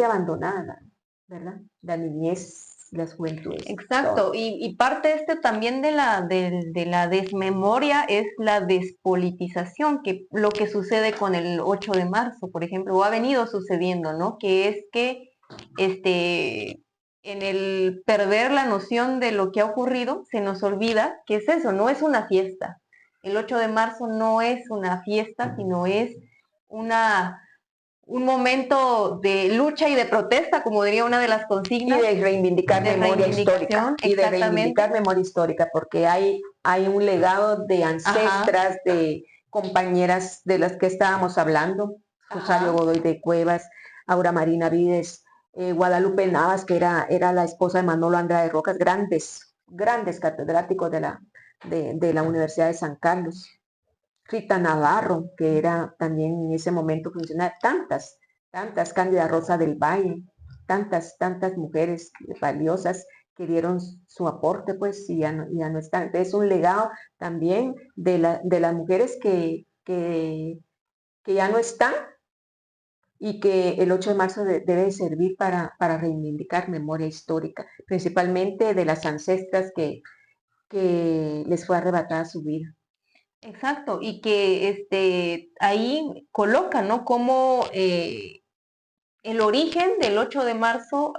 abandonada, ¿verdad? La niñez, las juventudes. Exacto, y parte también de la desmemoria es la despolitización, que lo que sucede con el 8 de marzo, por ejemplo, o ha venido sucediendo, ¿no? Que es que en el perder la noción de lo que ha ocurrido, se nos olvida que es eso, no es una fiesta. El 8 de marzo no es una fiesta, sino es un momento de lucha y de protesta, como diría una de las consignas. Y de reivindicar memoria histórica. Y de reivindicar memoria histórica, porque hay un legado de ancestras, de compañeras de las que estábamos hablando, Rosario Godoy de Cuevas, Aura Marina Vides, Guadalupe Navas, que era la esposa de Manolo Andrade Rojas, grandes catedráticos de la Universidad de San Carlos. Rita Navarro, que era también en ese momento funcionaria, tantas, Cándida Rosa del Valle, tantas mujeres valiosas que dieron su aporte, pues, y ya no están. Es un legado también de las mujeres que ya no están y que el 8 de marzo debe servir para reivindicar memoria histórica, principalmente de las ancestras que les fue arrebatada su vida. Exacto, y que ahí coloca, ¿no? Como el origen del 8 de marzo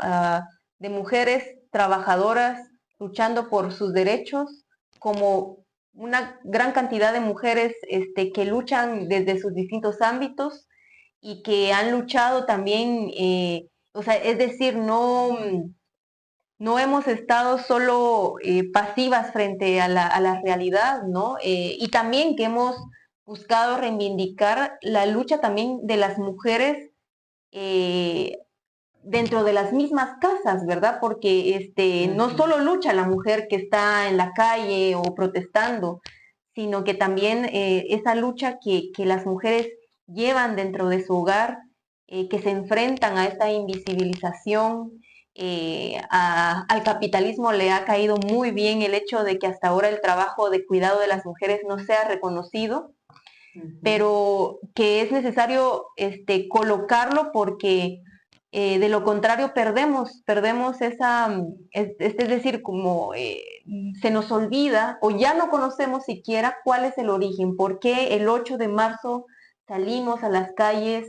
de mujeres trabajadoras luchando por sus derechos, como una gran cantidad de mujeres que luchan desde sus distintos ámbitos y que han luchado también, o sea, es decir, no hemos estado solo pasivas frente a la realidad, ¿no? Y también que hemos buscado reivindicar la lucha también de las mujeres dentro de las mismas casas, ¿verdad? Porque no solo lucha la mujer que está en la calle o protestando, sino que también esa lucha que las mujeres llevan dentro de su hogar, que se enfrentan a esta invisibilización, al capitalismo le ha caído muy bien el hecho de que hasta ahora el trabajo de cuidado de las mujeres no sea reconocido, pero que es necesario colocarlo porque de lo contrario perdemos esa, es decir, como se nos olvida o ya no conocemos siquiera cuál es el origen, por qué el 8 de marzo salimos a las calles,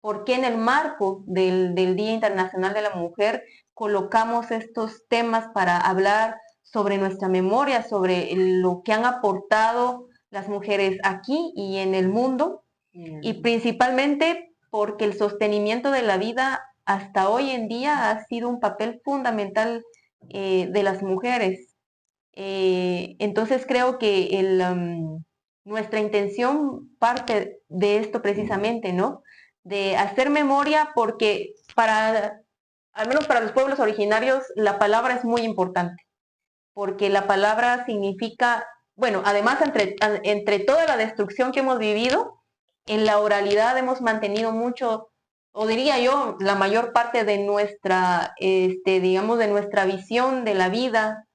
por qué en el marco del Día Internacional de la Mujer colocamos estos temas para hablar sobre nuestra memoria, sobre lo que han aportado las mujeres aquí y en el mundo, y principalmente porque el sostenimiento de la vida hasta hoy en día ha sido un papel fundamental de las mujeres. Entonces creo que nuestra intención parte de esto precisamente, ¿no? De hacer memoria porque al menos para los pueblos originarios, la palabra es muy importante, porque la palabra significa, bueno, además entre toda la destrucción que hemos vivido, en la oralidad hemos mantenido mucho, o diría yo, la mayor parte de nuestra, digamos, de nuestra visión de la vida,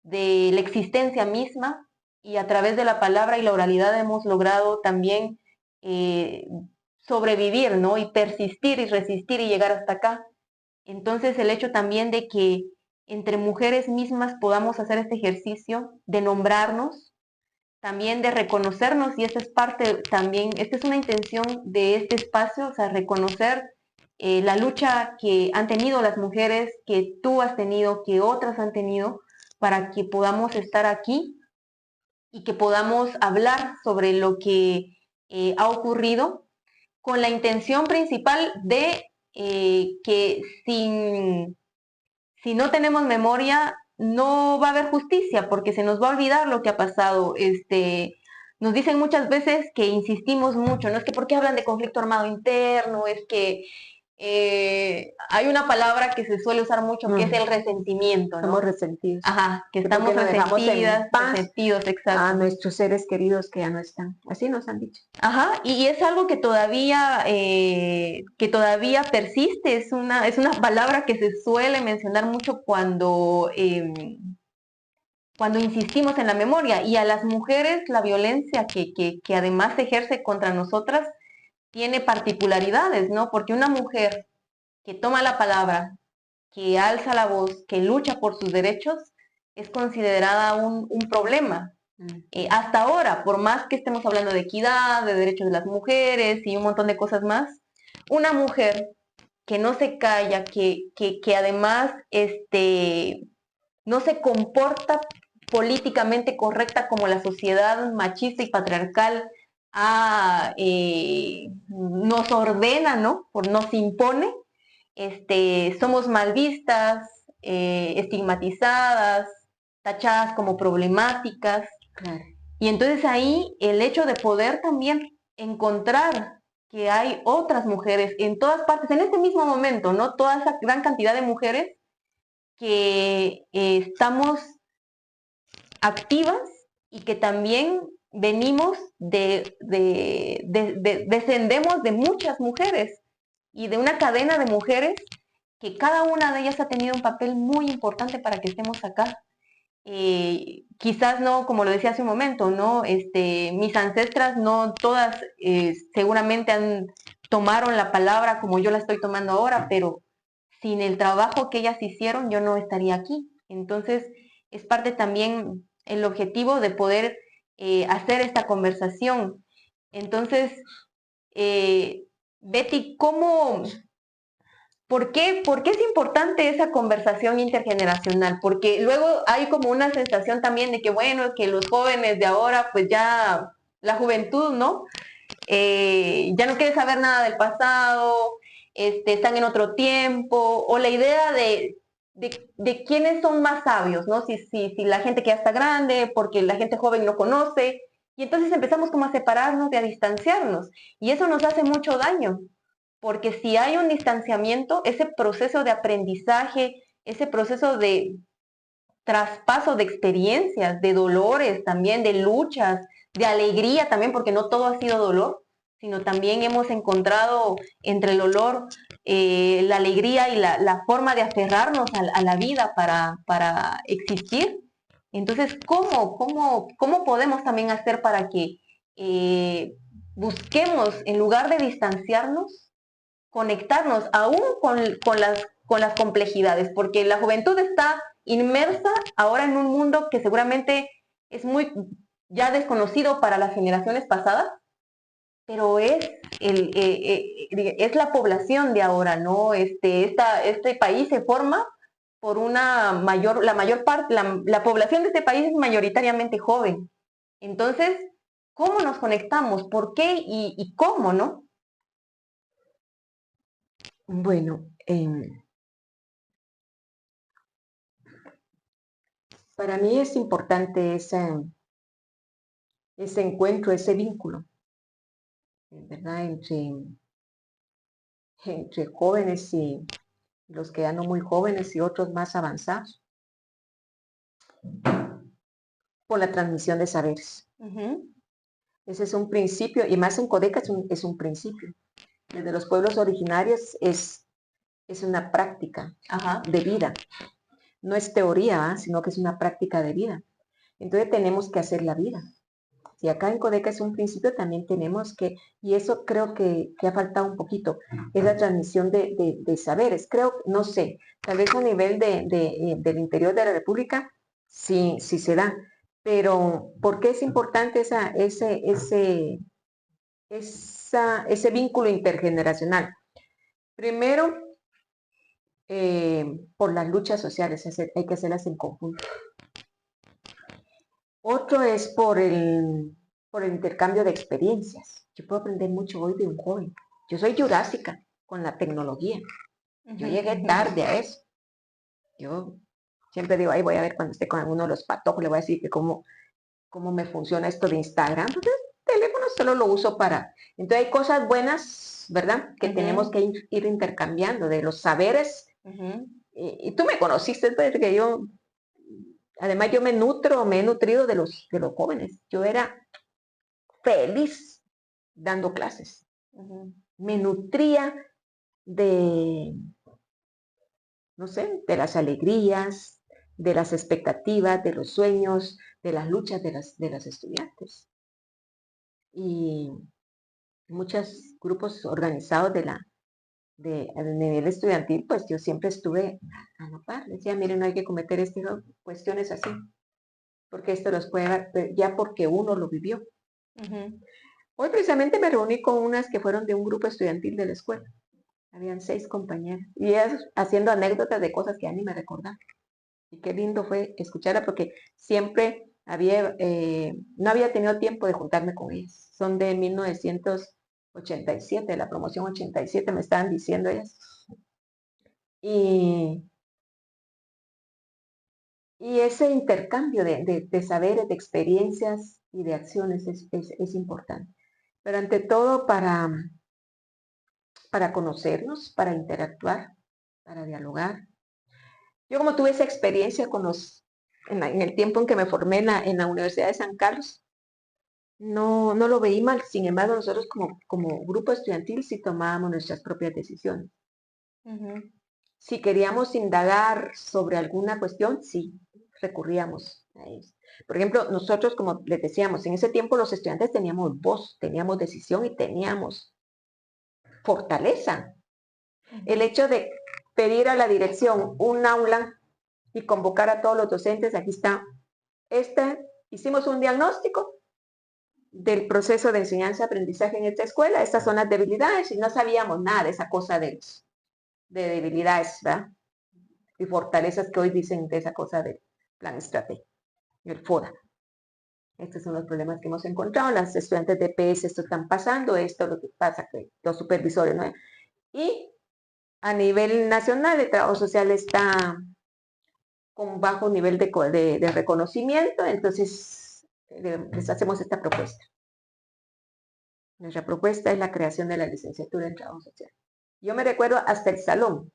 de la existencia misma, y a través de la palabra y la oralidad hemos logrado también eh, sobrevivir, ¿no? Y persistir y resistir y llegar hasta acá. Entonces el hecho también de que entre mujeres mismas podamos hacer este ejercicio de nombrarnos, también de reconocernos, y esta es parte también, esta es una intención de este espacio, o sea, reconocer la lucha que han tenido las mujeres, que tú has tenido, que otras han tenido, para que podamos estar aquí y que podamos hablar sobre lo que ha ocurrido con la intención principal de que si no tenemos memoria, no va a haber justicia, porque se nos va a olvidar lo que ha pasado. Nos dicen muchas veces que insistimos mucho, no es que por qué hablan de conflicto armado interno, es que hay una palabra que se suele usar mucho que es el resentimiento, ¿no? Somos resentidos. Ajá, que Porque estamos no dejamos en resentidas, paz resentidos, exacto. a nuestros seres queridos que ya no están. Así nos han dicho. Ajá, y es algo que todavía persiste, es una palabra que se suele mencionar mucho cuando insistimos en la memoria, y a las mujeres la violencia que además se ejerce contra nosotras tiene particularidades, ¿no? Porque una mujer que toma la palabra, que alza la voz, que lucha por sus derechos, es considerada un problema. Hasta ahora, por más que estemos hablando de equidad, de derechos de las mujeres y un montón de cosas más, una mujer que no se calla, que además no se comporta políticamente correcta como la sociedad machista y patriarcal nos ordena, ¿no? Nos impone, somos mal vistas, estigmatizadas, tachadas como problemáticas. Claro. Y entonces ahí el hecho de poder también encontrar que hay otras mujeres en todas partes, en este mismo momento, ¿no? Toda esa gran cantidad de mujeres que estamos activas y que también venimos descendemos de muchas mujeres y de una cadena de mujeres que cada una de ellas ha tenido un papel muy importante para que estemos acá. Quizás no, como lo decía hace un momento, ¿no? Mis ancestras no todas seguramente tomaron la palabra como yo la estoy tomando ahora, pero sin el trabajo que ellas hicieron yo no estaría aquí. Entonces es parte también el objetivo de poder hacer esta conversación. Entonces, Betty, ¿por qué es importante esa conversación intergeneracional? Porque luego hay como una sensación también de que, bueno, que los jóvenes de ahora, pues ya, la juventud, ¿no? Ya no quiere saber nada del pasado, están en otro tiempo, o la idea de quiénes son más sabios, ¿no? Si la gente que ya está grande, porque la gente joven no conoce, y entonces empezamos como a separarnos y a distanciarnos, y eso nos hace mucho daño, porque si hay un distanciamiento, ese proceso de aprendizaje, ese proceso de traspaso de experiencias, de dolores también, de luchas, de alegría también, porque no todo ha sido dolor, sino también hemos encontrado entre el dolor la alegría y la forma de aferrarnos a la vida para existir. Entonces, ¿cómo podemos también hacer para que busquemos, en lugar de distanciarnos, conectarnos aún con las complejidades? Porque la juventud está inmersa ahora en un mundo que seguramente es muy ya desconocido para las generaciones pasadas, pero es la población de ahora, ¿no? Este país se forma por la mayor parte, la población de este país es mayoritariamente joven. Entonces, ¿cómo nos conectamos? ¿Por qué? Y cómo, ¿no? Bueno, para mí es importante ese encuentro, ese vínculo, ¿verdad? Entre jóvenes y los que ya no muy jóvenes y otros más avanzados, por la transmisión de saberes. Ese es un principio, y más en Codeca es un principio. Desde los pueblos originarios es una práctica de vida. No es teoría, sino que es una práctica de vida. Entonces tenemos que hacer la vida. Si acá en Codeca es un principio, también tenemos que, y eso creo que ha faltado un poquito, es la transmisión de saberes. Creo, no sé, tal vez a nivel del interior de la República sí se da, pero ¿por qué es importante ese vínculo intergeneracional? Primero, por las luchas sociales, hay que hacerlas en conjunto. Otro es por el intercambio de experiencias. Yo puedo aprender mucho hoy de un joven. Yo soy jurásica con la tecnología. Yo llegué tarde a eso. Yo siempre digo, ahí voy a ver cuando esté con alguno de los patojos, le voy a decir que cómo me funciona esto de Instagram. Pues el teléfono solo lo uso para... Entonces hay cosas buenas, ¿verdad? Que tenemos que ir intercambiando de los saberes. Y tú me conociste, desde que yo... Además, yo me he nutrido de los jóvenes. Yo era feliz dando clases. Me nutría de, no sé, de las alegrías, de las expectativas, de los sueños, de las luchas de las estudiantes. Y muchos grupos organizados al nivel estudiantil, pues yo siempre estuve a la par. Decía, miren, no hay que cometer cuestiones así, porque esto los puede, ya porque uno lo vivió. Hoy precisamente me reuní con unas que fueron de un grupo estudiantil de la escuela. Habían 6 compañeras. Y ellas haciendo anécdotas de cosas que ya ni me recordaba. Y qué lindo fue escucharla porque siempre no había tenido tiempo de juntarme con ellas. Son de 1987, de la promoción 87, me estaban diciendo ellas. Y ese intercambio de saberes, de experiencias y de acciones es importante. Pero ante todo para conocernos, para interactuar, para dialogar. Yo como tuve esa experiencia en el tiempo en que me formé en la Universidad de San Carlos, no lo veí mal. Sin embargo, nosotros como grupo estudiantil sí tomábamos nuestras propias decisiones. Si queríamos indagar sobre alguna cuestión, sí, recurríamos a ellos. Por ejemplo, nosotros, como les decíamos, en ese tiempo los estudiantes teníamos voz, teníamos decisión y teníamos fortaleza. El hecho de pedir a la dirección un aula y convocar a todos los docentes, aquí está, hicimos un diagnóstico del proceso de enseñanza-aprendizaje en esta escuela, estas son las debilidades, y no sabíamos nada de esa cosa de debilidades, ¿verdad? Y fortalezas que hoy dicen de esa cosa del plan estratégico, el FODA. Estos son los problemas que hemos encontrado. Las estudiantes de PS esto están pasando, esto es lo que pasa, que los supervisores, ¿no? Y a nivel nacional el trabajo social está con bajo nivel de reconocimiento, entonces les hacemos esta propuesta. Nuestra propuesta es la creación de la licenciatura en trabajo social. Yo me recuerdo hasta el salón,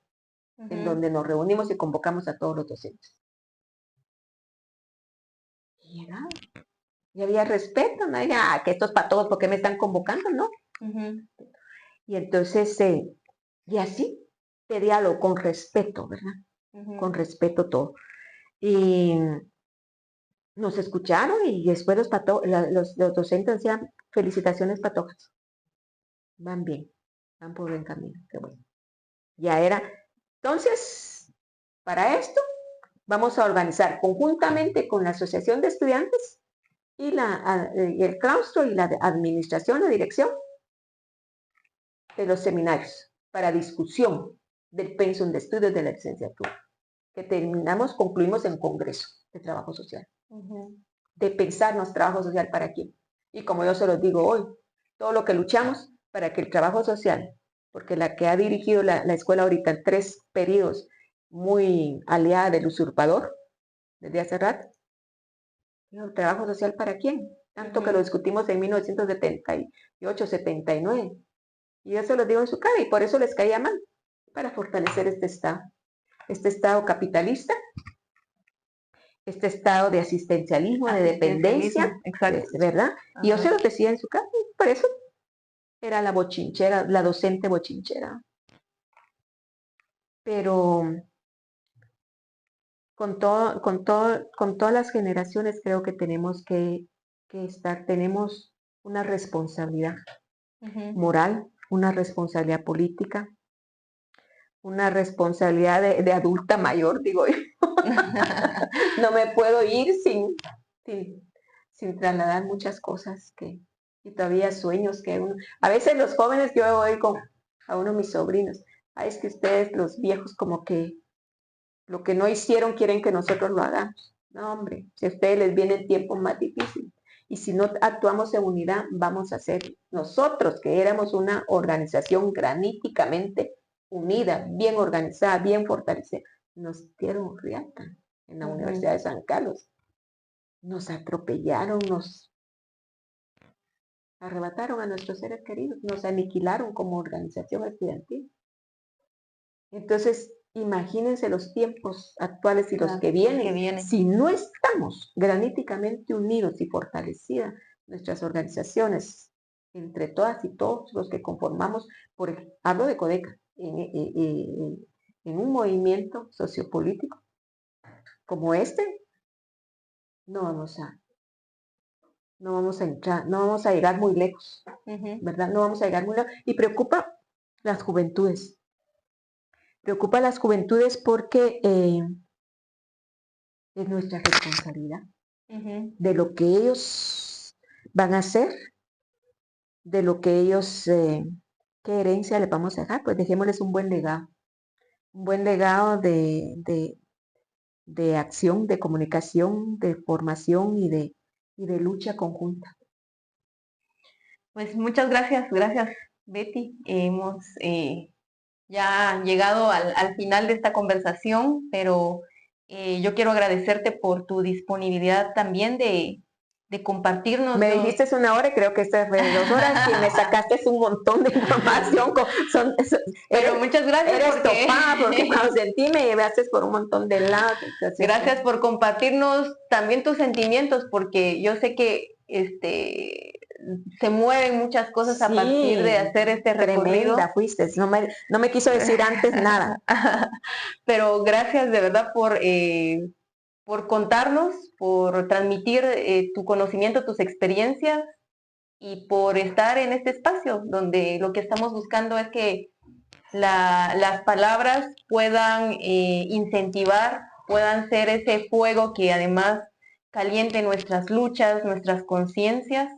en donde nos reunimos y convocamos a todos los docentes. Y había respeto, no era que esto es para todos, ¿por qué me están convocando? No. Y entonces, y así, de diálogo, con respeto, ¿verdad? Con respeto todo. Y nos escucharon y después los docentes decían, felicitaciones patojas. Van bien, van por buen camino, qué bueno. Ya era. Entonces, para esto, vamos a organizar conjuntamente con la Asociación de Estudiantes y el claustro y la administración, la dirección de los seminarios para discusión del pensum de estudios de la licenciatura, que concluimos en congreso de trabajo social, de pensarnos trabajo social para quién. Y como yo se los digo hoy, todo lo que luchamos para que el trabajo social, porque la que ha dirigido la escuela ahorita en 3 periodos, muy aliada del usurpador, desde hace rato, ¿el trabajo social para quién? Tanto que lo discutimos en 1978, 79. Y yo se lo digo en su cara y por eso les caía mal, para fortalecer este Estado capitalista, este Estado de asistencialismo, de dependencia, ¿verdad? Ajá. Y yo se lo decía en su cara, por eso era la bochinchera, la docente bochinchera. Pero con todas las generaciones creo que tenemos que tenemos una responsabilidad moral, una responsabilidad política, una responsabilidad de adulta mayor, digo yo. No me puedo ir sin trasladar muchas cosas y todavía sueños que uno. A veces los jóvenes, yo voy a uno de mis sobrinos, es que ustedes los viejos como que lo que no hicieron quieren que nosotros lo hagamos. No, hombre, si a ustedes les vienen tiempos más difíciles. Y si no actuamos en unidad, vamos a ser nosotros, que éramos una organización graníticamente unida, bien organizada, bien fortalecida. Nos dieron riata en la Universidad de San Carlos. Nos atropellaron, nos arrebataron a nuestros seres queridos, nos aniquilaron como organización estudiantil. Entonces, imagínense los tiempos actuales y los que vienen. Si no estamos graníticamente unidos y fortalecidas nuestras organizaciones, entre todas y todos los que conformamos, hablo de Codeca, en un movimiento sociopolítico como este, no vamos a entrar, no vamos a llegar muy lejos, ¿verdad? No vamos a llegar muy lejos. Y preocupa las juventudes. Preocupa a las juventudes porque es nuestra responsabilidad de lo que ellos van a hacer, de lo que ellos, qué herencia les vamos a dejar, pues dejémosles un buen legado de acción, de comunicación, de formación y de lucha conjunta. Pues muchas gracias Betty. Hemos ya llegado al final de esta conversación, pero yo quiero agradecerte por tu disponibilidad también de compartirnos. Me dijiste 1 hora y creo que esta fue 2 horas y me sacaste un montón de información. Pero muchas gracias. Eres topada porque cuando sentí me llevaste por un montón de lados. Entonces, gracias por compartirnos también tus sentimientos, porque yo sé que se mueven muchas cosas a partir de hacer este recorrido. Tremenda fuiste, no me quiso decir antes nada. Pero gracias de verdad por contarnos, por transmitir tu conocimiento, tus experiencias y por estar en este espacio donde lo que estamos buscando es que las palabras puedan incentivar, puedan ser ese fuego que además caliente nuestras luchas, nuestras conciencias.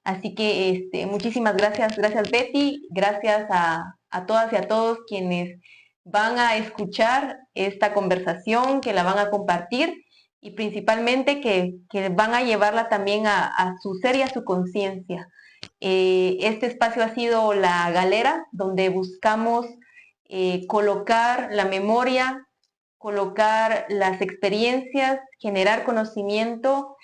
Así que muchísimas gracias Betty, gracias a todas y a todos quienes van a escuchar esta conversación, que la van a compartir y principalmente que van a llevarla también a su ser y a su conciencia. Este espacio ha sido la galera, donde buscamos colocar la memoria, colocar las experiencias, generar conocimiento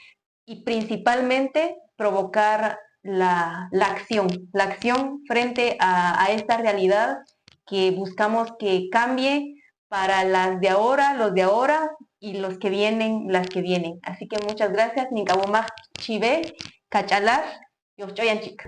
y principalmente provocar la acción frente a esta realidad que buscamos que cambie para las de ahora, los de ahora y los que vienen, las que vienen. Así que muchas gracias. Ninkabomaj chive, kachalar, yochoyan chica.